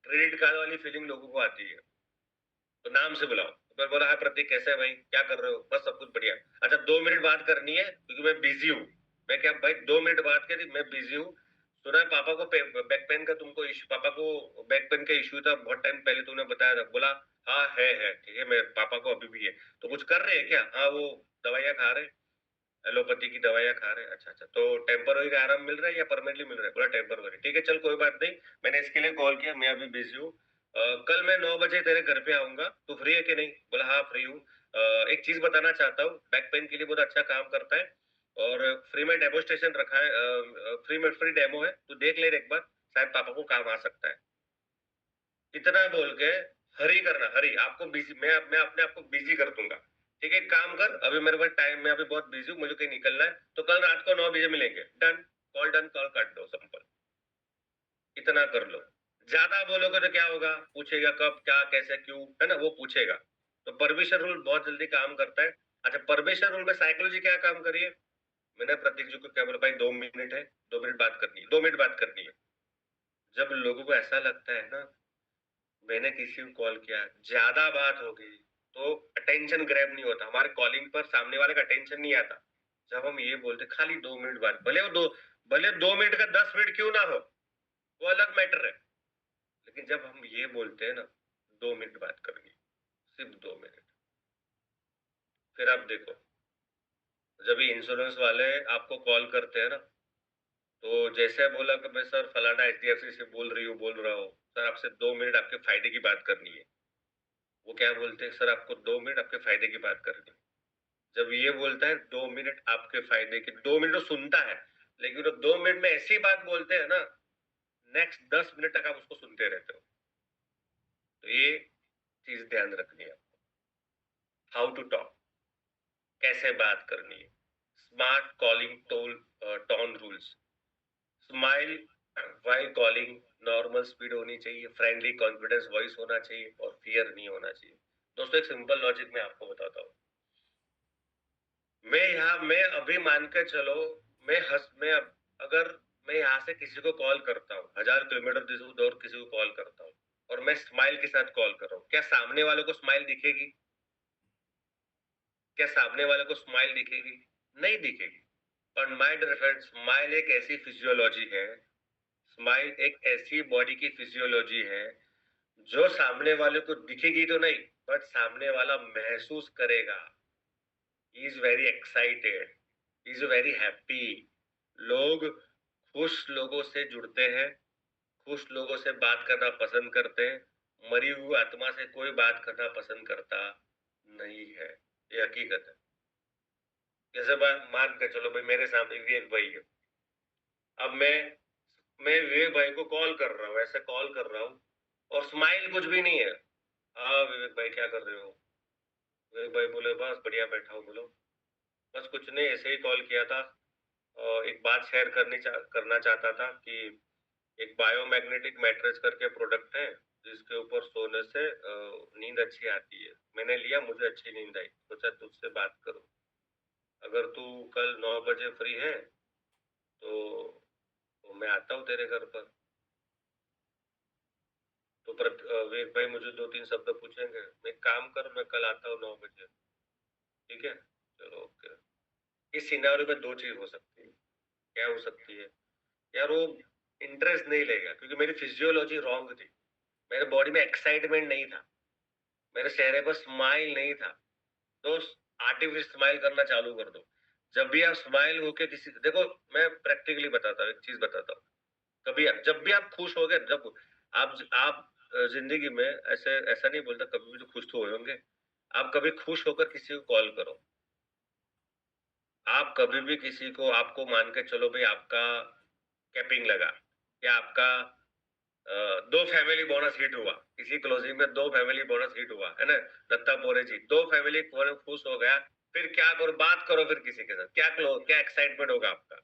क्रेडिट कार्ड वाली फीलिंग लोगों को आती है। तो नाम से बुलाओ, तो मैं बोला हाय प्रतीक, कैसे है भाई, क्या कर रहे हो? बस सब कुछ बढ़िया। अच्छा 2 मिनट बात करनी है क्योंकि मैं बिजी हूँ। मैं क्या भाई, 2 मिनट बात करी, मैं बिजी हूँ, सुना है पापा को बैक पेन का तुमको इश्यू, पापा को बैक पेन का इश्यू था बहुत टाइम पहले, तूने बताया था, बोला हाँ है ठीक है, मेरे पापा को अभी भी है। तो कुछ कर रहे हैं क्या? हाँ वो दवाइयाँ खा रहे, एलोपैथी की दवाइयाँ खा रहे हैं। अच्छा अच्छा, तो टेम्पररी का आराम मिल रहा है या परमानेंटली मिल रहा है? बोला टेम्पररी। ठीक है चल कोई बात नहीं, मैंने इसके लिए कॉल किया, मैं अभी बिजी हूँ। कल मैं 9 बजे तेरे घर पे आऊंगा, तू फ्री है कि नहीं? बोला हाँ फ्री हूँ। एक चीज बताना चाहता हूँ, बैक पेन के लिए बहुत अच्छा काम करता है, और फ्री में डेमोस्ट्रेशन रखा है, फ्री डेमो है, तू देख ले एक बार, शायद पापा को काम आ सकता है। इतना बोल के हरी करना, हरी आपको बिजी, मैं अपने आप को बिजी कर दूंगा। ठीक है, एक काम कर, अभी मेरे पास टाइम, मैं अभी बहुत बिजी हूँ, मुझे कहीं निकलना है, तो कल रात को 9 बजे मिलेंगे। डन, कॉल डन, कॉल काट दो, सिंपल। इतना कर लो। ज्यादा बोलोगे तो क्या होगा, पूछेगा कब क्या कैसे क्यों, है ना, वो पूछेगा। तो परमिशन रूल बहुत जल्दी काम करता है। अच्छा, परमिशन रूल में साइकोलॉजी क्या काम करिए, मैंने प्रतीक जी को क्या बोला, भाई 2 मिनट है, 2 मिनट बात करनी है, 2 मिनट बात करनी है। जब लोगों को ऐसा लगता है ना, मैंने किसी को कॉल किया, ज्यादा बात होगी, तो अटेंशन ग्रैब नहीं होता, हमारे कॉलिंग पर सामने वाले का अटेंशन नहीं आता। जब हम ये बोलते खाली 2 मिनट बात, भले 2 मिनट का 10 मिनट क्यों ना हो, वो अलग मैटर है। लेकिन जब हम ये बोलते हैं ना, 2 मिनट बात करनी, सिर्फ 2 मिनट, फिर आप देखो, जब ये इंश्योरेंस वाले आपको कॉल करते हैं ना, तो जैसे बोला कि मैं सर फलाना एचडीएफसी से बोल रहा हूँ सर, आपसे 2 मिनट आपके फायदे की बात करनी है। वो क्या बोलते हैं, सर आपको 2 मिनट आपके फायदे की बात करनी है। जब ये बोलता है 2 मिनट आपके फायदे की, 2 मिनट तो सुनता है, लेकिन वो 2 मिनट में ऐसी बात बोलते हैं ना, नेक्स्ट 10 मिनट तक आप उसको सुनते रहते हो। तो ये चीज ध्यान रखनी है, हाउ टू टॉक, कैसे बात करनी है, smart calling toll, tone rules, smile while calling, normal speed होनी चाहिए, फ्रेंडली कॉन्फिडेंस वॉइस होना चाहिए, और फियर नहीं होना चाहिए। दोस्तों एक सिंपल लॉजिक मैं आपको बताता हूँ। मैं अभी मान के चलो, अगर मैं यहाँ से किसी को कॉल करता हूँ, 1000 किलोमीटर दूर किसी को कॉल करता हूँ, और मैं स्माइल के साथ कॉल कर रहा हूँ, क्या सामने वाले को स्माइल दिखेगी? क्या सामने वाले को स्माइल दिखेगी? नहीं दिखेगी। पर माय डियर फ्रेंड, स्माइल एक ऐसी फिजियोलॉजी है, स्माइल एक ऐसी बॉडी की फिजियोलॉजी है, जो सामने वाले को दिखेगी तो नहीं, बट सामने वाला महसूस करेगा, he is very excited, he is very happy. लोग खुश लोगों से जुड़ते हैं, खुश लोगों से बात करना पसंद करते हैं, मरी हुई आत्मा से कोई बात करना पसंद करता नहीं है, ये हकीकत है। जैसे बात मान के चलो भाई, मेरे सामने विवेक भाई है, अब मैं विवेक भाई को कॉल कर रहा हूँ, ऐसे कॉल कर रहा हूँ, और स्माइल कुछ भी नहीं है। हाँ विवेक भाई क्या कर रहे हो? विवेक भाई बोले बस बढ़िया बैठा हूँ, बोलो। बस कुछ नहीं, ऐसे ही कॉल किया था, एक बात शेयर करना चाहता था कि एक बायोमैग्नेटिक मैट्रेस करके प्रोडक्ट है, जिसके ऊपर सोने से नींद अच्छी आती है, मैंने लिया, मुझे अच्छी नींद आई, सोचा तुझसे बात करूं। अगर तू कल 9 बजे फ्री है तो मैं आता हूँ तेरे घर पर। तो विवेक भाई मुझे 2-3 शब्द पूछेंगे, मैं काम कर, मैं कल आता हूँ 9 बजे। ठीक है, चलो ओके। इस सिनेरियो में दो चीज हो सकती है, क्या हो सकती है? यार वो इंटरेस्ट नहीं लेगा, क्योंकि मेरी फिजियोलॉजी रॉन्ग थी, मेरे बॉडी में एक्साइटमेंट नहीं था, मेरे चेहरे पर स्माइल नहीं था। तो आर्टिफिशियल स्माइल करना चालू कर दो। जब भी आप स्माइल होके किसी, देखो मैं प्रैक्टिकली बताता हूँ, एक चीज बताता हूँ, जब भी आप खुश हो गए, जब आप जिंदगी में, ऐसे ऐसा नहीं बोलता, कभी भी तो खुश तो हुए होंगे, आप कभी खुश होकर किसी को कॉल करो, आप कभी भी किसी को, आपको मान के चलो भाई आपका कैपिंग लगा, या आपका 2 फैमिली बोनस हिट हुआ, इसी क्लोजिंग में 2 फैमिली बोनस हिट हुआ है ना, दत्ता पोरे जी, 2 फैमिली बोनस खुश हो गया, फिर क्या करो, बात करो फिर किसी के साथ, क्या एक्साइटमेंट होगा आपका,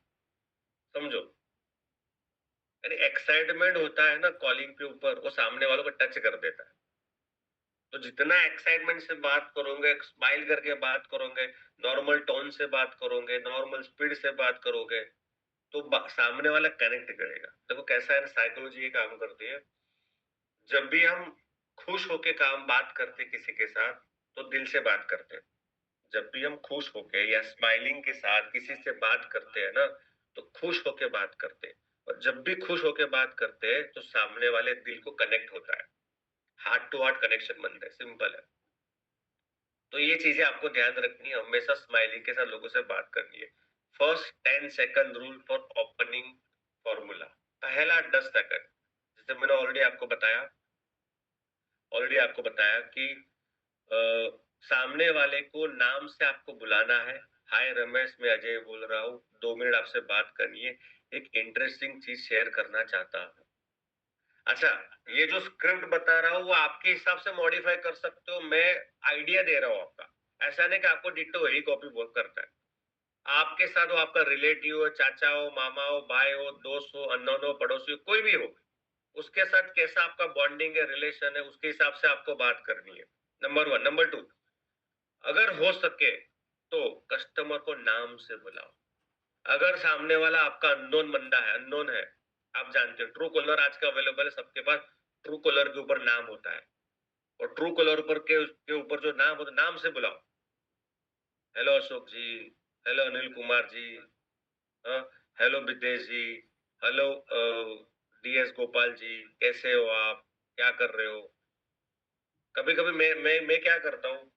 समझो। यानी एक्साइटमेंट होता है ना कॉलिंग के ऊपर, वो सामने वालों को टच कर देता है। तो जितना एक्साइटमेंट से बात करोगे, स्माइल करके बात करोगे, नॉर्मल टोन से बात करोगे, नॉर्मल स्पीड से बात करोगे, तो सामने वाला कनेक्ट करेगा। देखो कैसा है, साइकोलॉजी ये काम करती है, जब भी हम खुश होके काम बात करते किसी के साथ, तो दिल से बात करते हैं। जब भी हम खुश होके या स्माइलिंग के साथ किसी से बात करते हैं ना, तो खुश होके बात करते हैं, और जब भी खुश होकर बात करते हैं तो सामने वाले दिल को कनेक्ट होता है, हार्ट टू हार्ट कनेक्शन बनता है, सिंपल है। तो ये चीजें आपको ध्यान रखनी है, हमेशा स्माइलिंग के साथ लोगों से बात करनी है। First 10 second rule for opening formula. पहला 10 सेकंड, जैसे मैंने ऑलरेडी आपको बताया कि अ, सामने वाले को नाम से आपको बुलाना है। हाय रमेश, मैं अजय बोल रहा हूँ, 2 मिनट आपसे बात करनी है, एक इंटरेस्टिंग चीज शेयर करना चाहता हूँ। अच्छा, ये जो स्क्रिप्ट बता रहा हूँ वो आपके हिसाब से मॉडिफाई कर सकते हो, मैं आइडिया दे रहा हूँ आपका। ऐसा नहीं कि आपको डिट्टो वही कॉपी वर्क करता है। आपके साथ वो आपका रिलेटिव हो, चाचा हो, मामा हो, भाई हो, दोस्त हो, अननोन हो, पड़ोसी हो, कोई भी हो, उसके साथ कैसा आपका बॉन्डिंग है, रिलेशन है, उसके हिसाब से आपको बात करनी है। नंबर 1। नंबर 2, अगर हो सके तो कस्टमर को नाम से बुलाओ। अगर सामने वाला आपका अननोन बंदा है, अननोन है, आप जानते हो ट्रू कॉलर आज का अवेलेबल है सबके पास, ट्रू कॉलर के ऊपर नाम होता है, और ट्रू कॉलर पर के ऊपर जो नाम होता है, नाम से बुलाओ। हेलो अशोक जी, हेलो अनिल कुमार जी, हाँ, हेलो विदेश जी, हेलो डीएस गोपाल जी, कैसे हो आप, क्या कर रहे हो। कभी कभी मैं क्या करता हूँ,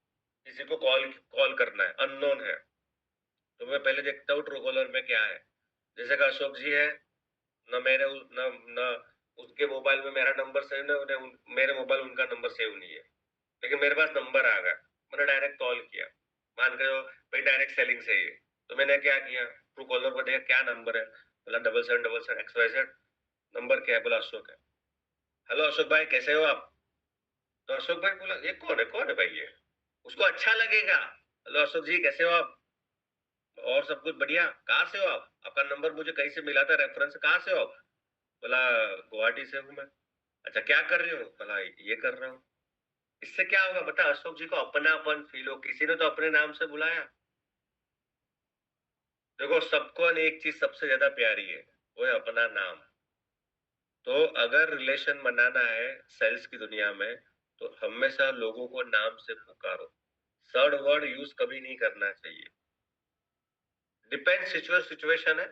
किसी को कॉल कॉल करना है, अननोन है, तो मैं पहले देखता हूँ ट्रू कॉलर में क्या है। जैसे कि अशोक जी है, न मेरे न न उसके मोबाइल में मेरा नंबर सेव नहीं, मेरे मोबाइल उनका नंबर सेव नहीं है, लेकिन मेरे पास नंबर आ गया, मैंने डायरेक्ट कॉल किया। मान के भाई डायरेक्ट सेलिंग से ही है, तो मैंने क्या किया, ट्रू कॉलर पर देखा क्या नंबर है, बोला 7777 XYZ। नंबर क्या है, बोला अशोक है। हेलो अशोक भाई, कैसे हो आप। तो अशोक भाई बोला ये कौन है भाई ये, उसको अच्छा लगेगा। हेलो अशोक जी, कैसे हो आप, और सब कुछ बढ़िया, कहाँ से हो आप, आपका नंबर मुझे कहीं से मिला था, रेफरेंस, कहाँ से हो आप। बोला गुवाहाटी से हूँ मैं। अच्छा, क्या कर रहे हो, बोला ये कर रहा हूँ। इससे क्या होगा बता, अशोक जी को अपनापन फील हो, किसी ने तो अपने नाम से बुलाया। देखो, सबको एक चीज सबसे ज्यादा प्यारी है, वो है अपना नाम। तो अगर रिलेशन बनाना है सेल्स की दुनिया में, तो हमेशा लोगों को नाम से पुकारो, थर्ड वर्ड यूज कभी नहीं करना चाहिए। डिपेंड सिचुएशन है,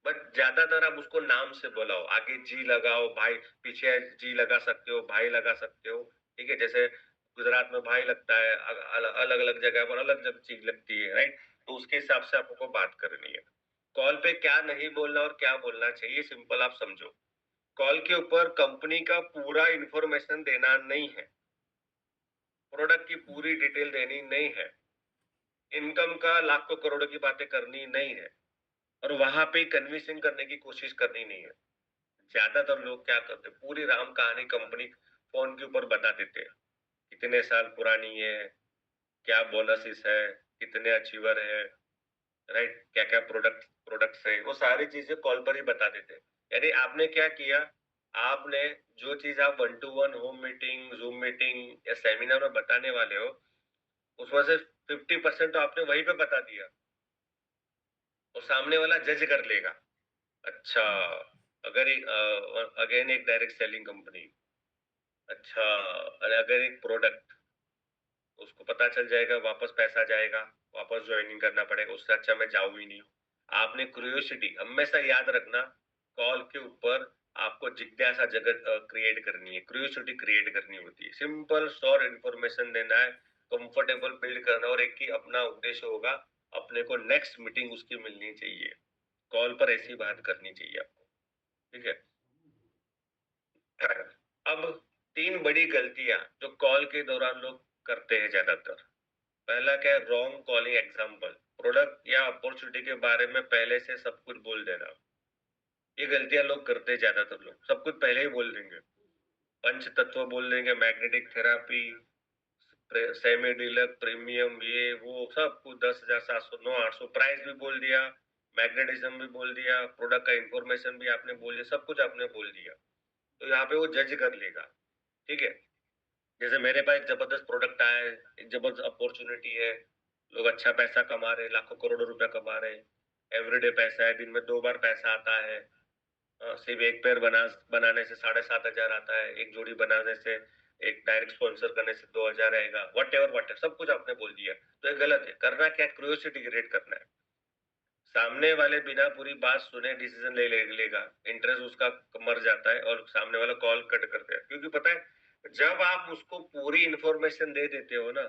बट ज्यादातर आप उसको नाम से बुलाओ, आगे जी लगाओ, भाई पीछे जी लगा सकते हो, भाई लगा सकते हो। ठीक है, जैसे गुजरात में भाई लगता है, अलग अलग जगह पर अलग अलग चीज लगती है, राइट। तो उसके हिसाब से आपको बात करनी है। कॉल पे क्या नहीं बोलना और क्या बोलना चाहिए, सिंपल आप समझो। कॉल के ऊपर कंपनी का पूरा इंफॉर्मेशन देना नहीं है, प्रोडक्ट की पूरी डिटेल देनी नहीं है, इनकम का लाखों करोड़ों की बातें करनी नहीं है, और वहां पे कन्विंसिंग करने की कोशिश करनी नहीं है। ज्यादातर लोग क्या करते हैं, पूरी राम कहानी कंपनी फोन के ऊपर बता देते हैं, कितने साल पुरानी है, क्या बोनसेस है, कितने अचीवर है, राइट, क्या क्या प्रोडक्ट्स है, वो सारी चीजें कॉल पर ही बता देते हैं। यानी आपने क्या किया, आपने जो चीज आप 1 to 1 home meeting, zoom meeting या सेमिनार में बताने वाले हो, उसमें से 50% तो आपने वहीं पे बता दिया, और सामने वाला जज कर लेगा। अच्छा, अगर एक अगेन एक डायरेक्ट सेलिंग कंपनी, अच्छा, अरे अगर एक प्रोडक्ट, उसको पता चल जाएगा, वापस पैसा जाएगा, वापस ज्वाइनिंग करना पड़ेगा, उससे अच्छा मैं जाऊं ही नहीं। आपने क्यूरियोसिटी हमेशा याद रखना, कॉल के ऊपर आपको जिज्ञासा जगत क्रिएट करनी है, क्यूरियोसिटी क्रिएट करनी होती है, सिंपल शॉर्ट इंफॉर्मेशन देना है, कंफर्टेबल बिल्ड करना, और एक ही अपना उद्देश्य होगा, अपने को नेक्स्ट मीटिंग उसकी मिलनी चाहिए, कॉल पर ऐसी बात करनी चाहिए आपको। ठीक है। अब 3 बड़ी गलतियां जो कॉल के दौरान लोग करते हैं ज्यादातर। पहला क्या है, रॉन्ग कॉलिंग एग्जाम्पल, प्रोडक्ट या अपॉर्चुनिटी के बारे में पहले से सब कुछ बोल देना। ये गलतियां लोग करते हैं ज्यादातर लोग, सब कुछ पहले ही बोल देंगे, पंच तत्व बोल देंगे, magnetic therapy, semi deluxe, premium, ये वो सब कुछ, 10,000, 700, 900, 800, प्राइस भी बोल दिया, मैग्नेटिज्म भी बोल दिया, प्रोडक्ट का इंफॉर्मेशन भी आपने बोल दिया, सब कुछ आपने बोल दिया। तो यहाँ पे वो जज कर लेगा। ठीक है, जैसे मेरे पास एक जबरदस्त प्रोडक्ट आया है, एक जबरदस्त अपॉर्चुनिटी है, लोग अच्छा पैसा कमा रहे, लाखों करोड़ों रुपया कमा रहे, एवरीडे पैसा है, दिन में 2 बार पैसा आता है। सिर्फ एक पेयर बनाने से 7,500 आता है, एक जोड़ी बनाने से, एक डायरेक्ट स्पॉन्सर करने से 2,000 आएगा, वट एवर सब कुछ आपने बोल दिया। तो ये गलत है, करना क्या, क्यूरियोसिटी क्रिएट करना है। सामने वाले बिना पूरी बात सुने डिसीजन लेगा, इंटरेस्ट उसका मर जाता है और सामने वाला कॉल कट करते हैं, क्योंकि पता है जब आप उसको पूरी इंफॉर्मेशन दे देते हो ना,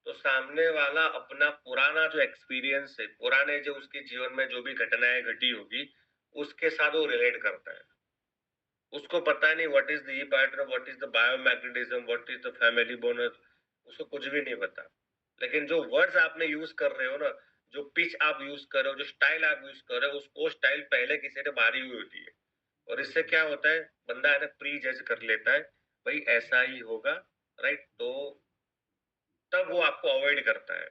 तो सामने वाला अपना पुराना जो एक्सपीरियंस है, पुराने जो उसके जीवन में जो भी घटनाएं घटी होगी, उसके साथ वो रिलेट करता है। उसको पता नहीं what is the E pattern, what is the biomagnetism, what is the family bonus, उसको कुछ भी नहीं पता। लेकिन जो वर्ड्स आपने यूज कर रहे हो ना, जो पिच आप यूज कर रहे हो, जो स्टाइल आप यूज कर रहे हो, उसको स्टाइल पहले किसी ने मारी हुई होती है। और इससे क्या होता है, बंदा है ना प्री जज कर लेता है, भाई ऐसा ही होगा, राइट। तो तब वो आपको अवॉइड करता है,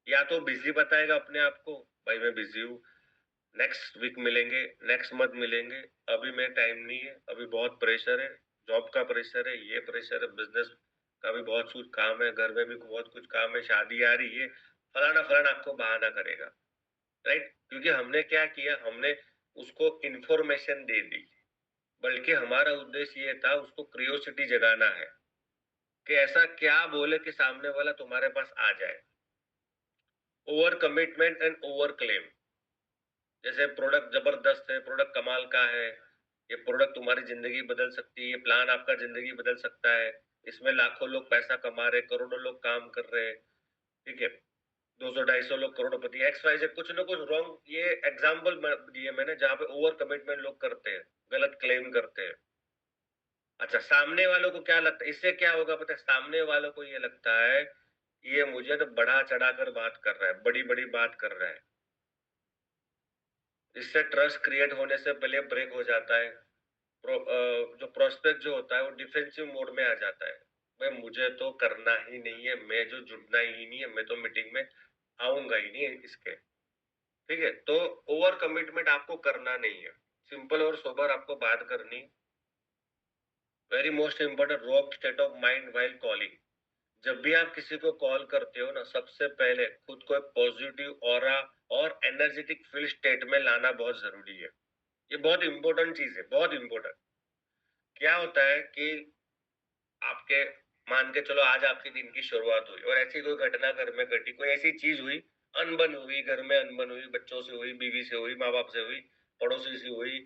या तो बिजी बताएगा अपने आप को, भाई मैं बिजी हूँ, नेक्स्ट वीक मिलेंगे, नेक्स्ट मंथ मिलेंगे, अभी मेरे टाइम नहीं है, अभी बहुत प्रेशर है, जॉब का प्रेशर है, ये प्रेशर है, बिजनेस का भी बहुत कुछ काम है, घर में भी बहुत कुछ काम है, शादी आ रही है, फलाना फलाना आपको बहाना करेगा, राइट। क्योंकि हमने क्या किया, हमने उसको इंफॉर्मेशन दे दी, बल्कि हमारा उद्देश्य ये था उसको क्रियोसिटी जगाना है कि ऐसा क्या बोले कि सामने वाला तुम्हारे पास आ जाए। Over commitment and over claim. जैसे प्रोडक्ट जबरदस्त है, प्रोडक्ट कमाल का है, ये प्रोडक्ट तुम्हारी जिंदगी बदल सकती है, ये प्लान आपका जिंदगी बदल सकता है, इसमें लाखों लोग पैसा कमा रहे, करोड़ों लोग काम कर रहे हैं, ठीक है, 200-250 लोग करोड़पति, एक्स वाई जेड, कुछ ना कुछ रॉन्ग, ये एग्जाम्पल दिए मैंने जहाँ पे ओवर कमिटमेंट लोग करते हैं, गलत क्लेम करते हैं। अच्छा, सामने वालों को क्या लगता है, इससे क्या होगा पता है, सामने वालों को ये लगता है ये मुझे तो बढ़ा चढ़ा कर बात कर रहा है, बड़ी बड़ी बात कर रहा है। इससे ट्रस्ट क्रिएट होने से पहले ब्रेक हो जाता है। जो प्रोस्पेक्ट जो होता है वो डिफेंसिव मोड में आ जाता है, भाई मुझे तो करना ही नहीं है, मैं जो जुड़ना ही नहीं है, मैं तो मीटिंग में आऊंगा ही नहीं इसके, ठीक है। तो ओवर कमिटमेंट आपको करना नहीं है, सिंपल और सोबर आपको बात करनी। Very most important, rock state of mind while calling. जब भी आप किसी को कॉल करते हो ना, सबसे पहले खुद को एक पॉजिटिव ऑरा और एनर्जेटिक फील स्टेट में लाना बहुत जरूरी है। ये बहुत इंपॉर्टेंट चीज है, बहुत इंपॉर्टेंट। क्या होता है कि आपके, मान के चलो आज आपके दिन की शुरुआत हुई और ऐसी कोई घटना घर में घटी, कोई ऐसी चीज हुई, अनबन हुई, घर में अनबन हुई, बच्चों से हुई, बीवी से हुई, माँ बाप से हुई, पड़ोसी से हुई,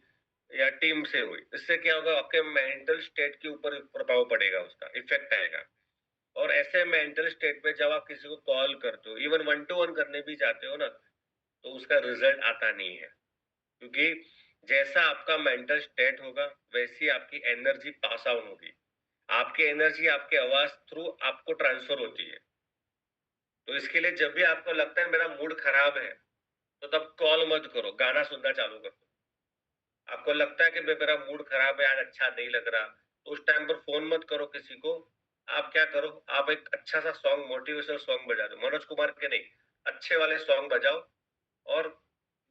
या टीम से हुई, इससे क्या होगा, आपके मेंटल स्टेट के ऊपर प्रभाव पड़ेगा, उसका इफेक्ट आएगा। और ऐसे मेंटल स्टेट पे जब आप किसी को कॉल करते हो, इवन 1-to-1 करने भी जाते हो ना, तो उसका रिजल्ट आता नहीं है, क्योंकि जैसा आपका मेंटल स्टेट होगा वैसी आपकी एनर्जी पास आउट होगी। आपकी एनर्जी आपके आवाज थ्रू आपको ट्रांसफर होती है। तो इसके लिए जब भी आपको लगता है मेरा मूड खराब है, तो तब कॉल मत करो, गाना सुनना चालू कर दो। आपको लगता है कि मेरा मूड खराब है, आज अच्छा नहीं लग रहा, तो उस टाइम पर फोन मत करो किसी को। आप क्या करो, आप एक अच्छा सा सॉन्ग, मोटिवेशनल सॉन्ग बजा दो, मनोज कुमार के नहीं, अच्छे वाले सॉन्ग बजाओ, और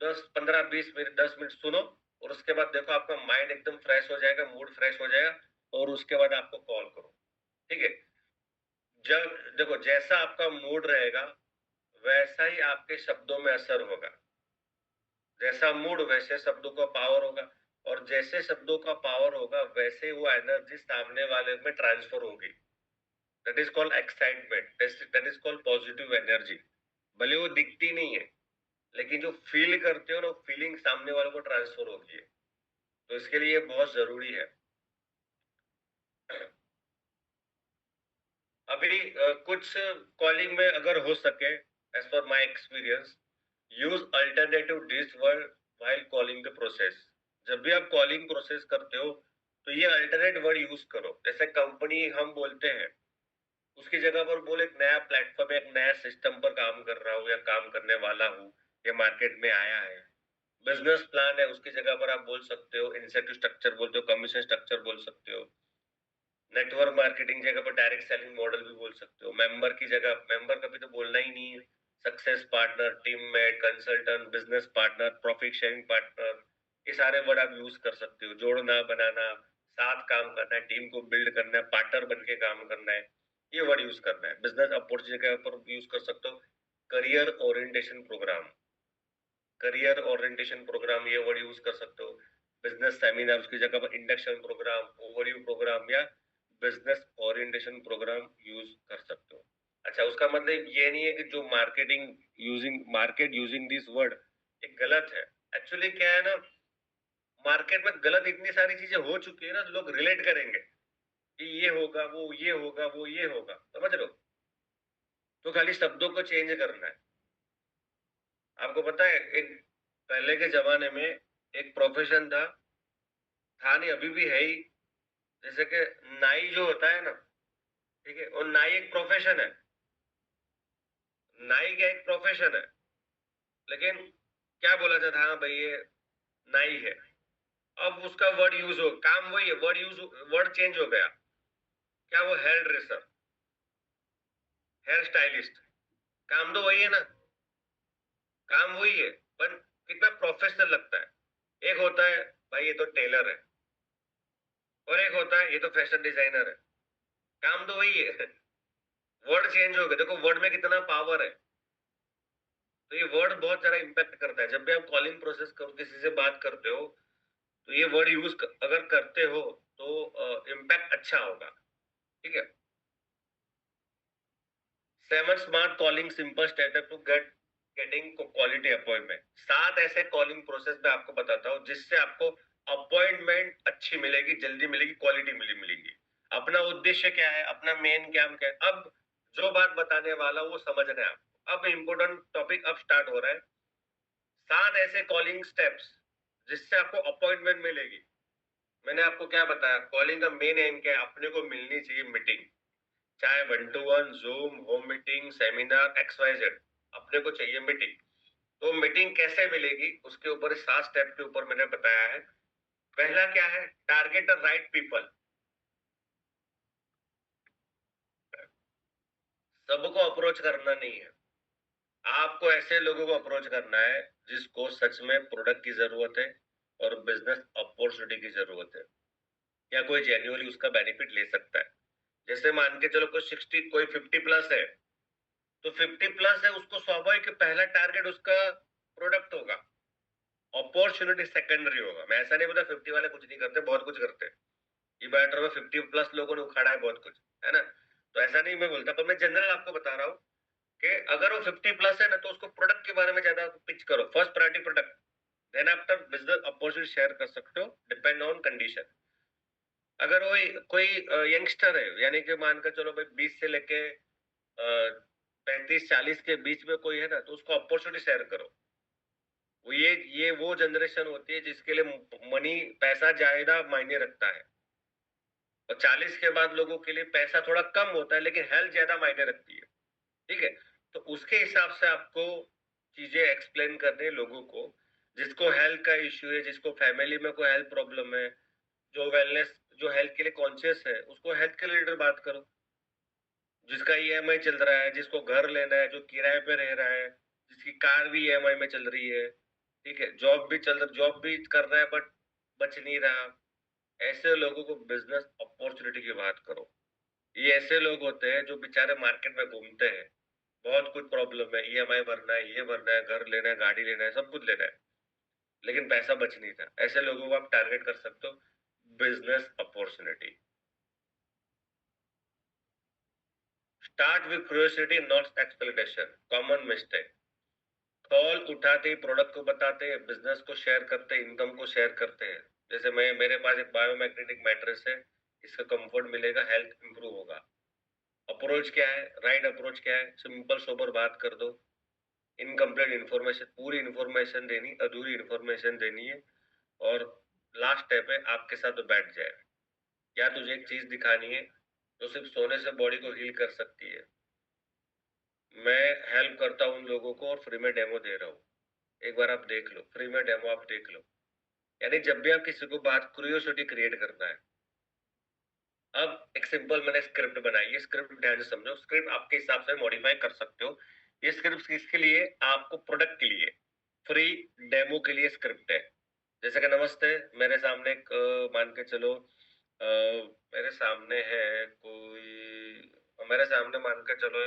10-15-20 मिनट, 10 मिनट सुनो, और उसके बाद देखो आपका माइंड एकदम फ्रेश हो जाएगा, मूड फ्रेश हो जाएगा, और उसके बाद आपको कॉल करो, ठीक है। जब देखो जैसा आपका मूड रहेगा वैसा ही आपके शब्दों में असर होगा, जैसा मूड वैसे शब्दों का पावर होगा, और जैसे शब्दों का पावर होगा वैसे वो एनर्जी सामने वाले में ट्रांसफर होगी। That is called excitement, that is called positive energy. भले वो दिखती नहीं है, लेकिन जो फील करते हो ना, फीलिंग सामने वालों को ट्रांसफर होगी है। तो इसके लिए बहुत जरूरी है। अभी कुछ कॉलिंग में अगर हो सके, as per my experience, use alternative this word while calling the process. जब भी आप कॉलिंग प्रोसेस करते हो तो ये अल्टरनेट वर्ड यूज करो, जैसे कंपनी हम बोलते हैं, उसकी जगह पर बोले एक नया प्लेटफॉर्म, एक नया सिस्टम पर काम कर रहा हूँ या काम करने वाला हूँ, ये मार्केट में आया है। बिजनेस प्लान है, उसकी जगह पर आप बोल सकते हो इंसेंटिव स्ट्रक्चर बोलते हो, कमीशन स्ट्रक्चर बोल सकते हो। नेटवर्क मार्केटिंग जगह पर डायरेक्ट सेलिंग मॉडल भी बोल सकते हो। मेंबर की जगह, मेंबर कभी तो बोलना ही नहीं है, success partner, team mate, consultant, business partner, profit sharing partner, ये सारे वर्ड आप यूज कर सकते हो। जोड़ना, बनाना, साथ काम करना है, टीम को बिल्ड करना है, पार्टनर बन के काम करना है, ये वर्ड यूज करना है। बिजनेस अपॉर्चुनिटी जगह पर यूज कर सकते हो career orientation programme, career orientation programme, ये वर्ड यूज कर सकते हो। बिजनेस सेमिनार, उसकी जगह पर इंडक्शन प्रोग्राम, ओवरव्यू प्रोग्राम, या बिजनेस ओरिएंटेशन प्रोग्राम यूज कर सकते हो। अच्छा, उसका मतलब ये नहीं है कि जो marketing using, market using this word, ये गलत है। एक्चुअली क्या है ना, मार्केट में गलत इतनी सारी चीजें हो चुकी है ना, लोग रिलेट करेंगे कि ये होगा, वो ये होगा, वो ये होगा, समझ रहे हो? तो खाली शब्दों को चेंज करना है। आपको पता है, एक पहले के जमाने में एक प्रोफेशन था नहीं, अभी भी है ही, जैसे कि नाई जो होता है ना, ठीक है, और नाई एक प्रोफेशन है। नाई क्या एक प्रोफेशन है, लेकिन क्या बोला जाता है, हाँ भाई ये नाई है। अब उसका वर्ड यूज हो, काम वही है, वर्ड चेंज हो गया। क्या वो हेयर ड्रेसर, हेयर स्टाइलिस्ट, काम तो वही है ना, काम वही है, पर कितना प्रोफेशनल लगता है। एक होता है भाई ये तो टेलर है, और एक होता है ये तो फैशन डिजाइनर है, काम तो वही है। वर्ड चेंज हो गया, देखो वर्ड में कितना पावर है। तो ये वर्ड बहुत ज्यादा इम्पैक्ट करता है। जब भी आप कॉलिंग प्रोसेस करो, किसी से बात करते हो, तो ये वर्ड यूज अगर करते हो तो इम्पैक्ट अच्छा होगा। ठीक है। 7 smart calling simple setup to getting quality appointment. 7 ऐसे कॉलिंग प्रोसेस में आपको बताता हूँ जिससे आपको अपॉइंटमेंट अच्छी मिलेगी, जल्दी मिलेगी, क्वालिटी मिलेगी। अपना उद्देश्य क्या है, अपना मेन क्या क्या है, अब जो बात बताने वाला वो समझना है आपको। अब इम्पोर्टेंट टॉपिक अब स्टार्ट हो रहा है। 7 ऐसे कॉलिंग स्टेप्स जिससे आपको अपॉइंटमेंट मिलेगी। मैंने आपको क्या बताया, कॉलिंग का मेन एम क्या है, अपने को मिलनी चाहिए मीटिंग, चाहे 1-to-1, zoom, home meeting, seminar, XYZ, अपने को चाहिए मीटिंग। तो मीटिंग कैसे मिलेगी, उसके ऊपर 7 स्टेप के ऊपर मैंने बताया है। पहला क्या है, टारगेट द राइट पीपल। सबको अप्रोच करना नहीं है, आपको ऐसे लोगों को अप्रोच करना है जिसको सच में प्रोडक्ट की जरूरत है और बिजनेस अपॉर्चुनिटी की जरूरत है, या कोई जेन्युइनली उसका बेनिफिट ले सकता है। जैसे मान के चलो कोई 60, कोई 50 प्लस है, तो 50 प्लस है, उसको स्वाभाविक कि पहला टारगेट उसका प्रोडक्ट होगा, अपॉर्चुनिटी सेकेंडरी होगा। मैं ऐसा नहीं बोलता 50 वाले कुछ नहीं करते, बहुत कुछ करते हैं। ये मैटर में 50 प्लस लोगों ने उखाड़ा है बहुत कुछ, है ना? तो ऐसा नहीं मैं बोलता, पर मैं जनरल आपको बता रहा हूँ कि अगर वो 50 प्लस है ना, तो उसको प्रोडक्ट के बारे में ज्यादा पिच करो, first priority product, then after business opportunity share कर सकते हो, डिपेंड ऑन कंडीशन। अगर वो कोई यंगस्टर है, यानी कि मानकर चलो भाई 20 से लेके 35-40 के बीच में कोई है ना, तो उसको अपॉर्चुनिटी शेयर करो। वो ये वो जनरेशन होती है जिसके लिए मनी, पैसा ज्यादा मायने रखता है। और 40 के बाद लोगों के लिए पैसा थोड़ा कम होता है, लेकिन हेल्थ ज्यादा मायने रखती है। ठीक है। तो उसके हिसाब से आपको चीजें एक्सप्लेन करने हैं लोगों को। जिसको हेल्थ का इश्यू है, जिसको फैमिली में कोई हेल्थ प्रॉब्लम है, जो वेलनेस, जो हेल्थ के लिए कॉन्शियस है, उसको हेल्थ के रिलेटेड बात करो। जिसका EMI चल रहा है, जिसको घर लेना है, जो किराए पे रह रहा है, जिसकी कार भी EMI में चल रही है, ठीक है, जॉब भी कर रहा है बट बच नहीं रहा, ऐसे लोगों को बिजनेस अपॉर्चुनिटी की बात करो। ये ऐसे लोग होते हैं जो बेचारे मार्केट में घूमते हैं, बहुत कुछ प्रॉब्लम है, EMI भरना है, ये भरना है, घर लेना है, गाड़ी लेना है, सब कुछ लेना है, लेकिन पैसा बच नहीं था। ऐसे लोगों को आप टारगेट कर सकते हो, business opportunity. Start with curiosity not expectation, common mistake. Call उठाते ही प्रोडक्ट को बताते हैं, बिजनेस को शेयर करते हैं, इनकम को शेयर करते हैं। जैसे मेरे पास एक बायोमैग्नेटिक मैट्रेस है, इसका कंफर्ट मिलेगा, हेल्थ इंप्रूव होगा। अप्रोच क्या है, राइट अप्रोच क्या है, सिंपल सोबर बात कर दो। इनकम्प्लीट इंफॉर्मेशन, पूरी इंफॉर्मेशन देनी, अधूरी इंफॉर्मेशन देनी है। और लास्ट स्टेप है, आपके साथ तो बैठ जाए, या तुझे एक चीज दिखानी है जो सिर्फ सोने से बॉडी को हील कर सकती है। मैं हेल्प करता हूँ उन लोगों को और फ्री में डेमो दे रहा हूँ, एक बार आप देख लो, फ्री में डेमो आप देख लो। यानी जब भी आप किसी को बात, क्यूरियोसिटी क्रिएट करना है। अब एक सिंपल मैंने स्क्रिप्ट बनाई है, स्क्रिप्ट ध्यान से समझो, स्क्रिप्ट आपके हिसाब से मॉडिफाई कर सकते हो। ये स्क्रिप्ट किसके लिए, आपको प्रोडक्ट के लिए, फ्री डेमो के लिए स्क्रिप्ट है। जैसे कि नमस्ते, मेरे सामने एक मान के चलो मेरे सामने है कोई, मेरे सामने मान के चलो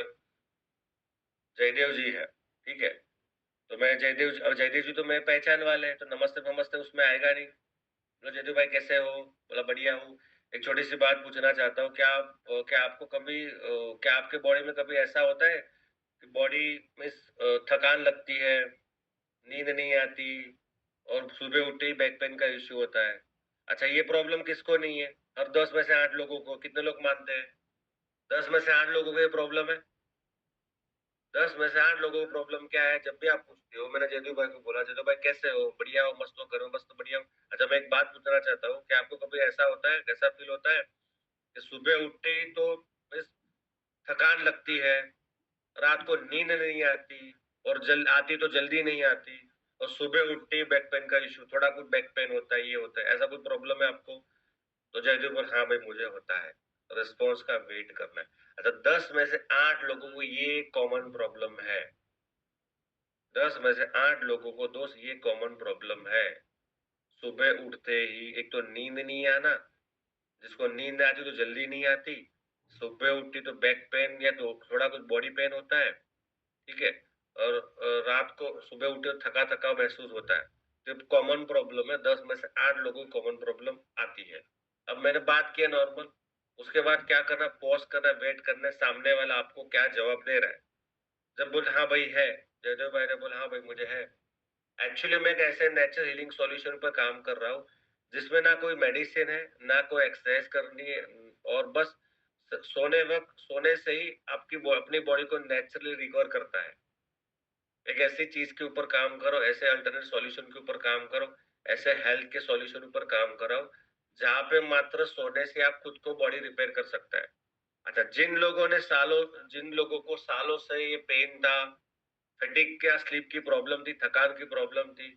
जयदेव जी है, ठीक है। तो मैं जयदेव, और जयदेव जी तो मेरे पहचान वाले हैं, तो नमस्ते नमस्ते उसमें आएगा नहीं। बोला जयदेव भाई कैसे हो, बोला बढ़िया हूँ। एक छोटी सी बात पूछना चाहता हूँ, क्या आपको कभी क्या आपके बॉडी में कभी ऐसा होता है कि बॉडी में थकान लगती है, नींद नहीं आती और सुबह उठते ही बैक पेन का इश्यू होता है। अच्छा, ये प्रॉब्लम किसको नहीं है? हर 10 में से 8 लोगों को। कितने लोग मानते हैं? 10 में से 8 लोगों को ये प्रॉब्लम है। 10 में से 8 लोगों को प्रॉब्लम क्या है? जब भी आप पूछते हो, मैंने जयदीप भाई को बोला, "जयदीप भाई कैसे हो? बढ़िया हो? मस्त हो? घर में मस्त बढ़िया हो?" अच्छा, मैं एक बात पूछना चाहता हूँ कि आपको कभी ऐसा होता है, कैसा फील होता है कि सुबह उठते ही तो बस थकान लगती है, रात को नींद नहीं आती और जल आती तो जल्दी नहीं आती और सुबह उठते ही बैक पेन का इश्यू, थोड़ा कुछ बैक पेन होता है, ये होता है, ऐसा कोई प्रॉब्लम है आपको? तो जयदीप बोले, हाँ भाई मुझे होता है। रिस्पॉन्स का वेट करना है। अच्छा, 10 में से 8 लोगों को ये कॉमन प्रॉब्लम है। 10 में से 8 लोगों को दोस्त ये कॉमन प्रॉब्लम है। सुबह उठते ही एक तो नींद नहीं आना, जिसको नींद आती तो जल्दी नहीं आती, सुबह उठती तो बैक पेन या तो थोड़ा कुछ बॉडी पेन होता है, ठीक है? और रात को सुबह उठे तो थका-थका महसूस होता है। तो कॉमन प्रॉब्लम है, 10 में से 8 लोगों को कॉमन प्रॉब्लम आती है। अब मैंने बात किया नॉर्मल, उसके बाद क्या करना? पॉज़ करना, वेट करना है, सामने वाला आपको क्या जवाब दे रहा है। जब बोले हाँ भाई है, जयदेव भाई ने बोला हाँ भाई मुझे है। एक्चुअली मैं एक ऐसे नेचुरल हीलिंग सॉल्यूशन पर काम कर रहा हूँ, जिसमें ना कोई मेडिसिन है, ना कोई एक्सरसाइज करनी है, और बस सोने वक्त सोने से ही आपकी अपनी बॉडी को नेचुरली रिकवर करता है। एक ऐसी चीज के ऊपर काम करो, ऐसे अल्टरनेट सॉल्यूशन के ऊपर काम करो, ऐसे हेल्थ के सॉल्यूशन ऊपर काम करो, जहाँ पे मात्र सोने से आप खुद को बॉडी रिपेयर कर सकता है। अच्छा, जिन लोगों को सालों से ये पेन था, फटीग क्या स्लीप की प्रॉब्लम थी, थकान की प्रॉब्लम थी,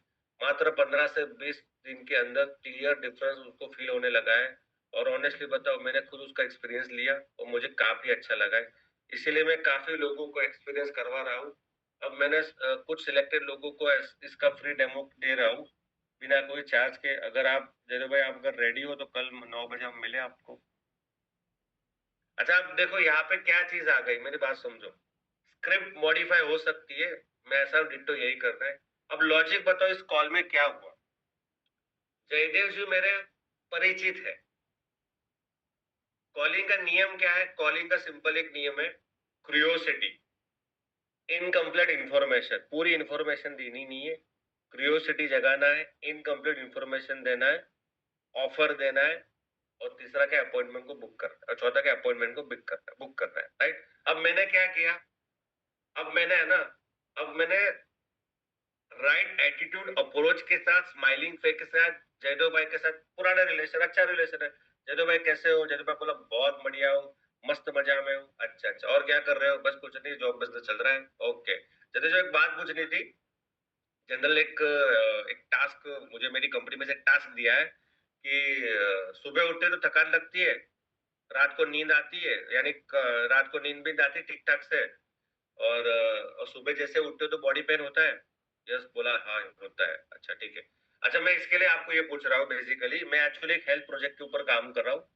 मात्र 15 से 20 दिन के अंदर क्लियर डिफरेंस उसको फील होने लगा है। और ऑनेस्टली बताओ, मैंने खुद उसका एक्सपीरियंस लिया और मुझे काफी अच्छा लगा है। इसीलिए मैं काफी लोगों को एक्सपीरियंस करवा रहा हूँ। अब मैंने कुछ सिलेक्टेड लोगों को इसका फ्री डेमो दे रहा हूँ, बिना कोई चार्ज के। अगर आप जैसे भाई आप अगर रेडी हो तो कल 9 बजे हम मिले आपको। अच्छा, अब देखो यहाँ पे क्या चीज आ गई, मेरी बात समझो। स्क्रिप्ट मॉडिफाई हो सकती है, मैं ऐसा डिट्टो यही करना है। अब लॉजिक बताओ, इस कॉल में क्या हुआ? जयदेव जी मेरे परिचित है। कॉलिंग का नियम क्या है? कॉलिंग का सिंपल एक नियम है, क्रियोसिटी। इनकम्प्लीट इंफॉर्मेशन, पूरी इंफॉर्मेशन देनी नहीं है, क्रियोसिटी जगाना है, इनकम्प्लीट इंफॉर्मेशन देना है, ऑफर देना है, और तीसरा क्या, अपॉइंटमेंट को बुक करना है, और चौथा क्या, अपॉइंटमेंट को बुक करना है, राइट? अब मैंने क्या किया? अब मैंने है ना, अब मैंने राइट एटीट्यूड अप्रोच के साथ, स्माइलिंग फेस के साथ, जयदेव भाई के साथ पुराना रिलेशन, अच्छा रिलेशन है। जयदेव भाई कैसे हो? जयदेव भाई बोला बहुत बढ़िया हूँ, मस्त मजा में हूँ। अच्छा अच्छा, और क्या कर रहे हो? बस कुछ नहीं, जॉब बिजनेस चल रहा है। ओके जयदेव जी, एक बात पूछनी थी। जनरल एक टास्क मुझे मेरी कंपनी में से एक टास्क दिया है कि सुबह उठते तो थकान लगती है, रात को नींद आती है, यानी रात को नींद भी आती है ठीक ठाक से, और सुबह जैसे उठते हो तो बॉडी पेन होता है। यस बोला, हाँ होता है। अच्छा ठीक है। अच्छा, मैं इसके लिए आपको ये पूछ रहा हूँ, बेसिकली मैं एक्चुअली एक हेल्थ प्रोजेक्ट के ऊपर काम कर रहा हूँ,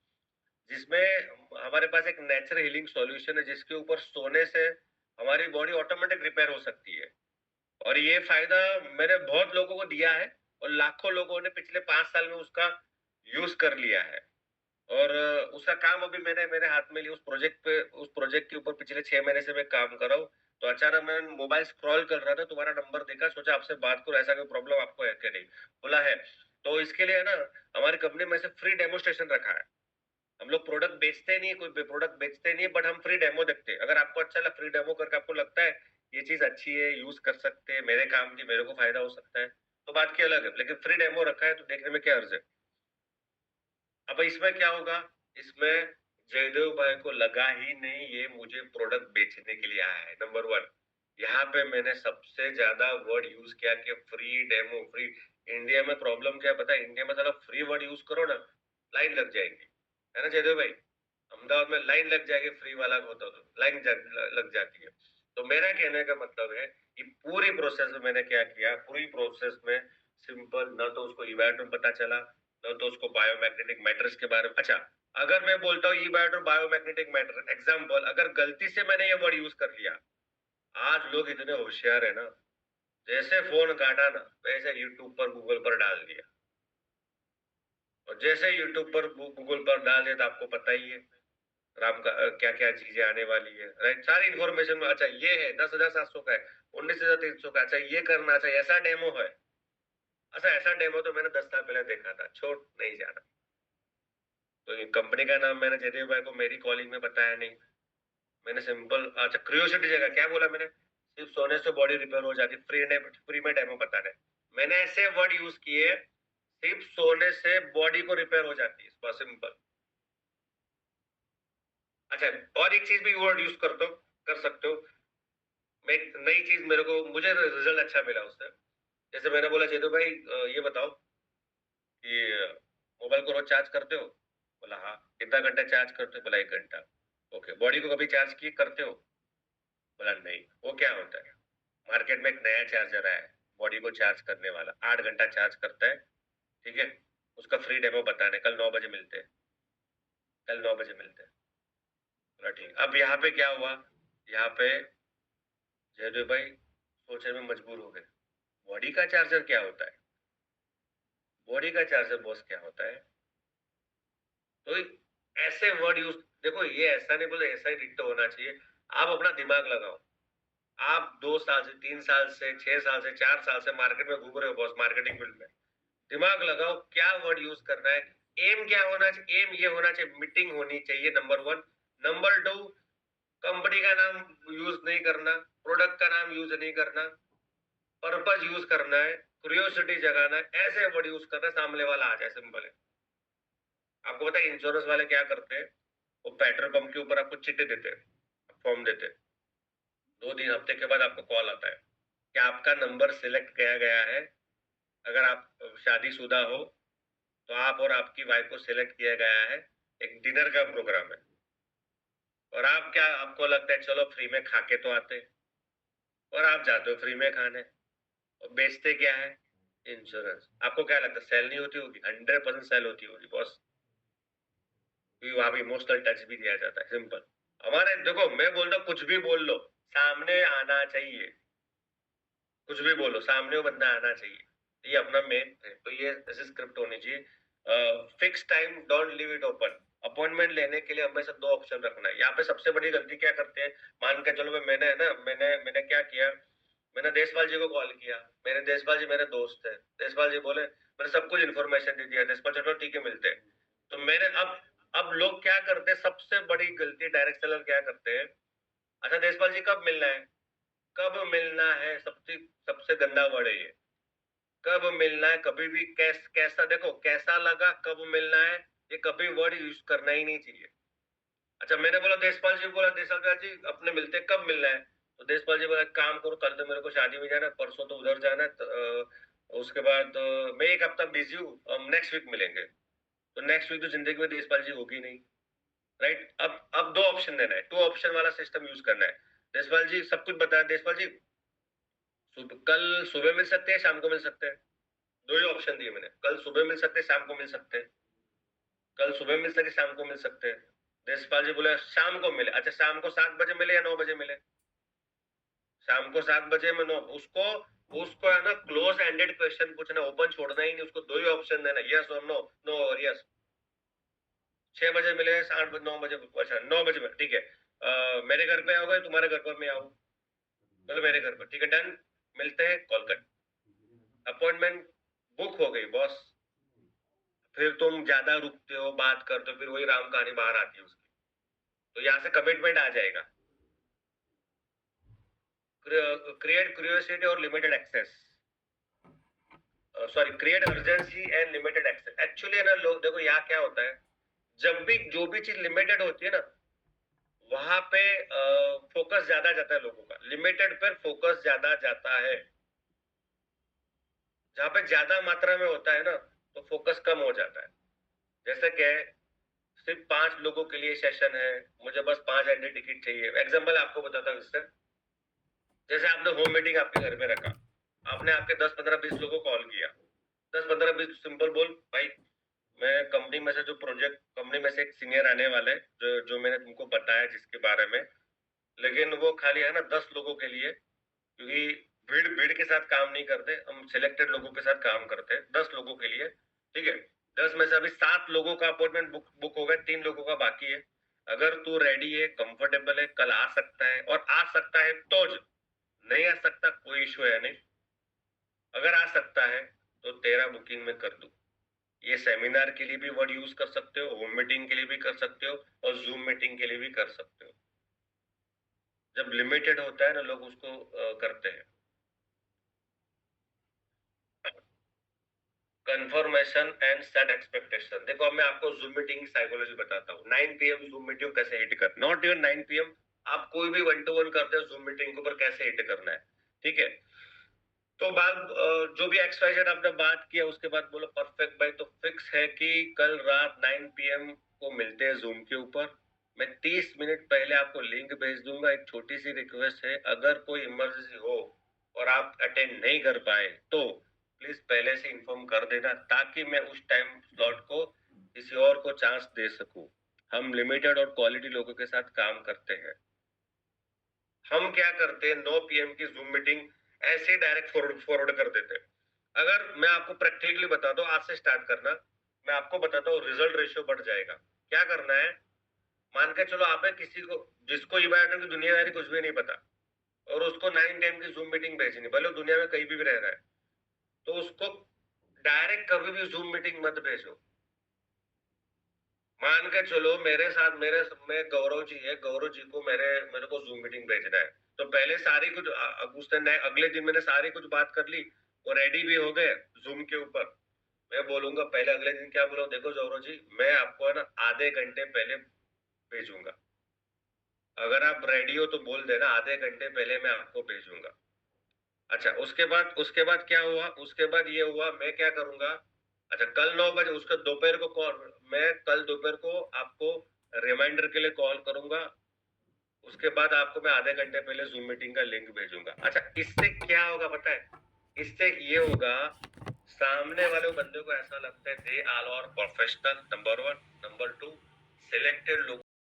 जिसमें हमारे पास एक नेचुरल हीलिंग सॉल्यूशन है, जिसके ऊपर सोने से हमारी बॉडी ऑटोमेटिक रिपेयर हो सकती है। और ये फायदा मैंने बहुत लोगों को दिया है, और लाखों लोगों ने पिछले 5 साल में उसका यूज कर लिया है। और उसका काम अभी मैंने मेरे हाथ में लिया, उस प्रोजेक्ट के ऊपर पिछले 6 महीने से मैं काम कर रहा हूँ। तो अचानक मैं मोबाइल स्क्रॉल कर रहा था, तुम्हारा नंबर देखा, सोचा आपसे बात करो, ऐसा कोई प्रॉब्लम आपको है कि नहीं? बोला है। तो इसके लिए है ना, हमारी कंपनी में से फ्री डेमोस्ट्रेशन रखा है। हम लोग प्रोडक्ट बेचते नहीं है, कोई प्रोडक्ट बेचते नहीं है, बट हम फ्री डेमो देखते हैं। अगर आपको अच्छा लगा, फ्री डेमो करके आपको लगता है ये चीज अच्छी है, यूज कर सकते हैं, मेरे काम की, मेरे को फायदा हो सकता है, तो बात की अलग है, लेकिन फ्री डेमो रखा है तो देखने में क्या अर्ज है? अब इसमें क्या होगा? इसमें जयदेव भाई को लगा ही नहीं ये मुझे प्रोडक्ट बेचने के लिए आया है। नंबर वन, यहाँ पे मैंने सबसे ज्यादा वर्ड यूज किया कि फ्री डेमो, फ्री। इंडिया में प्रॉब्लम क्या पता है? इंडिया में साला फ्री वर्ड यूज करो ना, लाइन लग जाएगी, है ना जयदेव भाई? अहमदाबाद में लाइन लग जाएगी, फ्री वाला होता तो लाइन लग जाती है। तो मेरा कहने का मतलब है कि पूरी प्रोसेस में मैंने क्या किया, पूरी प्रोसेस में सिंपल, ना तो उसको इवेंट पता चला, ना तो उसको बायोमैग्नेटिक मैटर्स के बारे में। अच्छा, अगर मैं बोलता हूँ ई बैट और बायोमैग्नेटिक मैटर, एग्जाम्पल, अगर गलती से मैंने ये वर्ड यूज कर लिया, आज लोग इतने होशियार है ना, जैसे फोन काटा ना, वैसे यूट्यूब पर गूगल पर डाल दिया, और जैसे यूट्यूब पर गूगल पर डाल दिया तो आपको पता ही है राम का क्या क्या चीजें आने वाली है, राइट? सारी इन्फॉर्मेशन में, अच्छा ये है 10,700 का है, 19,300 का। अच्छा ये करना, अच्छा ऐसा डेमो है, अच्छा ऐसा डेमो तो मैंने 10 साल पहले देखा था, छोड़ नहीं जाना। तो ये कंपनी का नाम मैंने जयदेव भाई को मेरी कॉलिंग में बताया नहीं, मैंने सिंपल, अच्छा क्यूरियोसिटी जगह क्या बोला मैंने, सिर्फ सोने से बॉडी रिपेयर हो जाती, फ्री में डेमो बताने, मैंने ऐसे वर्ड यूज किए, सिर्फ सोने से बॉडी को रिपेयर हो जाती है, बस सिंपल। अच्छा और एक चीज भी वर्ड यूज कर सकते हो, मैं एक नई चीज, मुझे रिजल्ट अच्छा मिला उससे। जैसे मैंने बोला चेतु भाई ये बताओ कि मोबाइल को रोज चार्ज करते हो? बोला हाँ। कितना घंटा चार्ज करते हो? बोला 1 घंटा। ओके, बॉडी को कभी चार्ज की करते हो? बोला नहीं। वो क्या होता है? मार्केट में एक नया चार्जर आया है बॉडी को चार्ज करने वाला, 8 घंटा चार्ज करता है, ठीक है। उसका फ्री डेमो बताने, कल 9 बजे मिलते हैं, कल 9 बजे मिलते हैं। बोला ठीक। अब यहाँ पे क्या हुआ, यहाँ पे जयदेव भाई सोचने में मजबूर हो गए, बॉडी का चार्जर क्या होता है, बॉडी का चार्जर बॉस क्या होता है। तो ऐसे वर्ड यूज, देखो ये ऐसा नहीं बोले ऐसा ही डिक्ट होना चाहिए, आप अपना दिमाग लगाओ। आप 2 साल से 3 साल से 6 साल से 4 साल से मार्केट में घूम रहे हो बॉस, मार्केटिंग फील्ड में, दिमाग लगाओ क्या वर्ड यूज करना है। एम क्या होना चाहिए, एम ये होना चाहिए, मीटिंग होनी चाहिए, नंबर 1। नंबर 2, कंपनी का नाम यूज नहीं करना, प्रोडक्ट का नाम यूज नहीं करना, पर्पज यूज करना है, क्यूरियोसिटी जगाना है, ऐसे वर्ड यूज करना है, सामने वाला आ जाए, सिंपल है। आपको पता है इंश्योरेंस वाले क्या करते हैं, वो पेट्रोल पंप के ऊपर आपको चिट्ठी देते हैं, फॉर्म देते हैं, 2-3 हफ्ते के बाद आपको कॉल आता है कि आपका नंबर सिलेक्ट किया गया है, अगर आप शादीशुदा हो तो आप और आपकी वाइफ को सिलेक्ट किया गया है, एक डिनर का प्रोग्राम है, और आप क्या, आपको लगता है चलो फ्री में खा के तो आते, और आप जाते हो फ्री में खाने, और बेचते क्या है, इंश्योरेंस। आपको क्या लगता है सेल नहीं होती होगी? 100% सेल होती होगी बॉस, क्योंकि वहां पे इमोशनल टच भी दिया जाता है, सिंपल। हमारे देखो मैं बोल रहा हूँ कुछ भी बोल लो, सामने आना चाहिए, कुछ भी बोलो सामने वो बंदा आना चाहिए, ये अपना मेन है। तो ये ऐसे स्क्रिप्ट होनी चाहिए। Fix time, don't leave it open. Appointment लेने के लिए हमेशा 2 ऑप्शन रखना है। यहाँ पे सबसे बड़ी गलती क्या करते हैं, मान के चलो मैंने है ना, मैंने क्या किया, मैंने देशपाल जी को कॉल किया, मेरे देशपाल जी मेरे दोस्त है, देशपाल जी बोले, मैंने सब कुछ इन्फॉर्मेशन दे दिया, देशपाल चलो ठीक है मिलते हैं। तो मैंने अब लोग क्या करते हैं, सबसे बड़ी गलती डायरेक्ट सेलर क्या करते हैं, अच्छा देशपाल जी कब मिलना है, कब मिलना है, सबसे सबसे गंदा वर्ड है ये, कब मिलना है, कभी भी कैसा देखो, कैसा लगा, कब मिलना है, ये कभी वर्ड यूज करना ही नहीं चाहिए। अच्छा मैंने बोला देशपाल जी, बोला देशपाल जी अपने मिलते हैं, कब मिलना है, तो देशपाल जी बोला काम करो, कल तो मेरे को शादी में जाना है, परसों तो उधर जाना है, उसके बाद मैं एक हफ्ता बिजी हूँ, हम नेक्स्ट वीक मिलेंगे। तो नेक्स्ट वीक तो जिंदगी में देशपाल जी होगी नहीं, राइट। अब 2 ऑप्शन देना है, 2 ऑप्शन वाला सिस्टम यूज करना है। देशपाल जी सब कुछ बताया, देशपाल जी कल सुबह मिल सकते हैं, शाम को मिल सकते हैं, 2 ही ऑप्शन दिए मैंने, कल सुबह मिल सकते हैं, शाम को मिल सकते हैं, कल सुबह मिल सकते, शाम को मिल सकते हैं। देशपाल जी बोले शाम को मिले, अच्छा शाम को 7 बजे मिले या 9 बजे मिले, शाम को 7 बजे में 9, उसको उसको है ना क्लोज एंडेड क्वेश्चन पूछना, ओपन छोड़ना ही नहीं, उसको 2 ही ऑप्शन देना, यस और नो, नो और यस। 6 बजे मिले, 8 9 बजे, अच्छा 9 बजे में ठीक है, मेरे घर पे आओगे, तुम्हारे घर पर मैं आऊँ, चलो मेरे घर पर ठीक है, डन, मिलते हैं, कॉल कट, अपॉइंटमेंट बुक हो गई बॉस। फिर तुम ज्यादा रुकते हो, बात करते हो, फिर वही राम कहानी बाहर आती है उसकी। तो यहाँ से कमिटमेंट आ जाएगा, क्रिएट क्यूरियोसिटी और limited access, sorry create urgency and limited access. Actually ना लोग देखो यहाँ क्या होता है, जब भी जो भी चीज लिमिटेड होती है ना, वहां पे फोकस ज्यादा जाता है लोगों का, लिमिटेड पर फोकस ज्यादा जाता है। जहाँ पे ज्यादा मात्रा में होता है ना, तो फोकस कम हो जाता है। जैसे कि सिर्फ 5 लोगों के लिए सेशन है, मुझे बस 5 एंट्री टिकट चाहिए, एग्जाम्पल आपको बताता हूँ इससे। जैसे आपने होम मीटिंग आपके घर में रखा, आपने आपके 10 15 20 लोगों को कॉल किया, 10 15 20 सिंपल बोल भाई, मैं कंपनी में से जो प्रोजेक्ट, कंपनी में से एक सीनियर आने वाले जो जो मैंने तुमको बताया जिसके बारे में, लेकिन वो खाली है ना 10 लोगों के लिए, क्योंकि भीड़ भीड़ के साथ काम नहीं करते, हम सिलेक्टेड लोगों के साथ काम करते हैं, 10 लोगों के लिए, ठीक है। 10 में से अभी 7 लोगों का अपॉइंटमेंट बुक हो गया, 3 लोगों का बाकी है। अगर तू रेडी है, कंफर्टेबल है, कल आ सकता है, और आ सकता है तो नहीं आ सकता, कोई इशू है नहीं। अगर आ सकता है तो तेरा बुकिंग में कर दूं। ये सेमिनार के लिए भी वर्ड यूज कर सकते हो, होम मीटिंग के लिए भी कर सकते हो, और जूम मीटिंग के लिए भी कर सकते हो। जब लिमिटेड होता है ना, लोग उसको करते हैं। Confirmation and set expectation. देखो, अब मैं आपको जूम मीटिंग की साइकोलॉजी बताता हूँ। 9 PM जूम मीटिंग कैसे हिट कर, नॉट इवन 9 PM, आप कोई भी 1-to-1 करते हो जूम मीटिंग के ऊपर कैसे हिट करना है, ठीक है। तो बात जो भी एक्सवाइजेड आपने बात किया, उसके बाद बोलो परफेक्ट भाई, तो फिक्स है कि कल रात 9 PM को मिलते हैं जूम के ऊपर। मैं 30 मिनट पहले आपको लिंक भेज दूंगा। एक छोटी सी रिक्वेस्ट है, अगर कोई इमरजेंसी हो और आप अटेंड नहीं कर पाए तो प्लीज पहले से इन्फॉर्म कर देना, ताकि मैं उस टाइम स्लॉट को किसी और को चांस दे सकूं। हम लिमिटेड और क्वालिटी लोगों के साथ काम करते हैं। हम क्या करते हैं, 9 PM की जूम मीटिंग ऐसे डायरेक्ट फॉरवर्ड कर देते हैं। अगर मैं आपको प्रैक्टिकली बताता हूँ, आज से स्टार्ट करना, मैं आपको बताता हूँ, रिजल्ट रेशियो बढ़ जाएगा। क्या करना है, मान के चलो आप किसी को, जिसको ई बायोटेक की दुनियादारी कुछ भी नहीं पता, और उसको 9 PM की जूम मीटिंग भेजनी, भले दुनिया में कहीं भी रह रहा है, तो उसको डायरेक्ट कभी भी जूम मीटिंग मत भेजो। मान के चलो मेरे साथ मेरे में गौरव जी है, गौरव जी को मेरे को जूम मीटिंग भेजना है, तो पहले सारी कुछ उस दिन अगले दिन मैंने सारी कुछ बात कर ली और रेडी भी हो गए जूम के ऊपर। मैं बोलूंगा पहले अगले दिन क्या बोलो, देखो गौरव जी, मैं आपको है ना आधे घंटे पहले भेजूंगा। अगर आप रेडी हो तो बोल देना, आधे घंटे पहले मैं आपको भेजूंगा। अच्छा, उसके बाद क्या हुआ, उसके बाद ये हुआ, मैं क्या करूंगा। अच्छा, कल 9 बजे, उसका दोपहर को कॉल, मैं कल दोपहर को आपको रिमाइंडर के लिए कॉल करूंगा। उसके बाद आपको मैं आधे घंटे पहले जूम मीटिंग का लिंक भेजूंगा। अच्छा, इससे क्या होगा पता है, इससे ये होगा, सामने वाले बंदे को ऐसा लगता है they are professional, number 1, number 2, selected लोग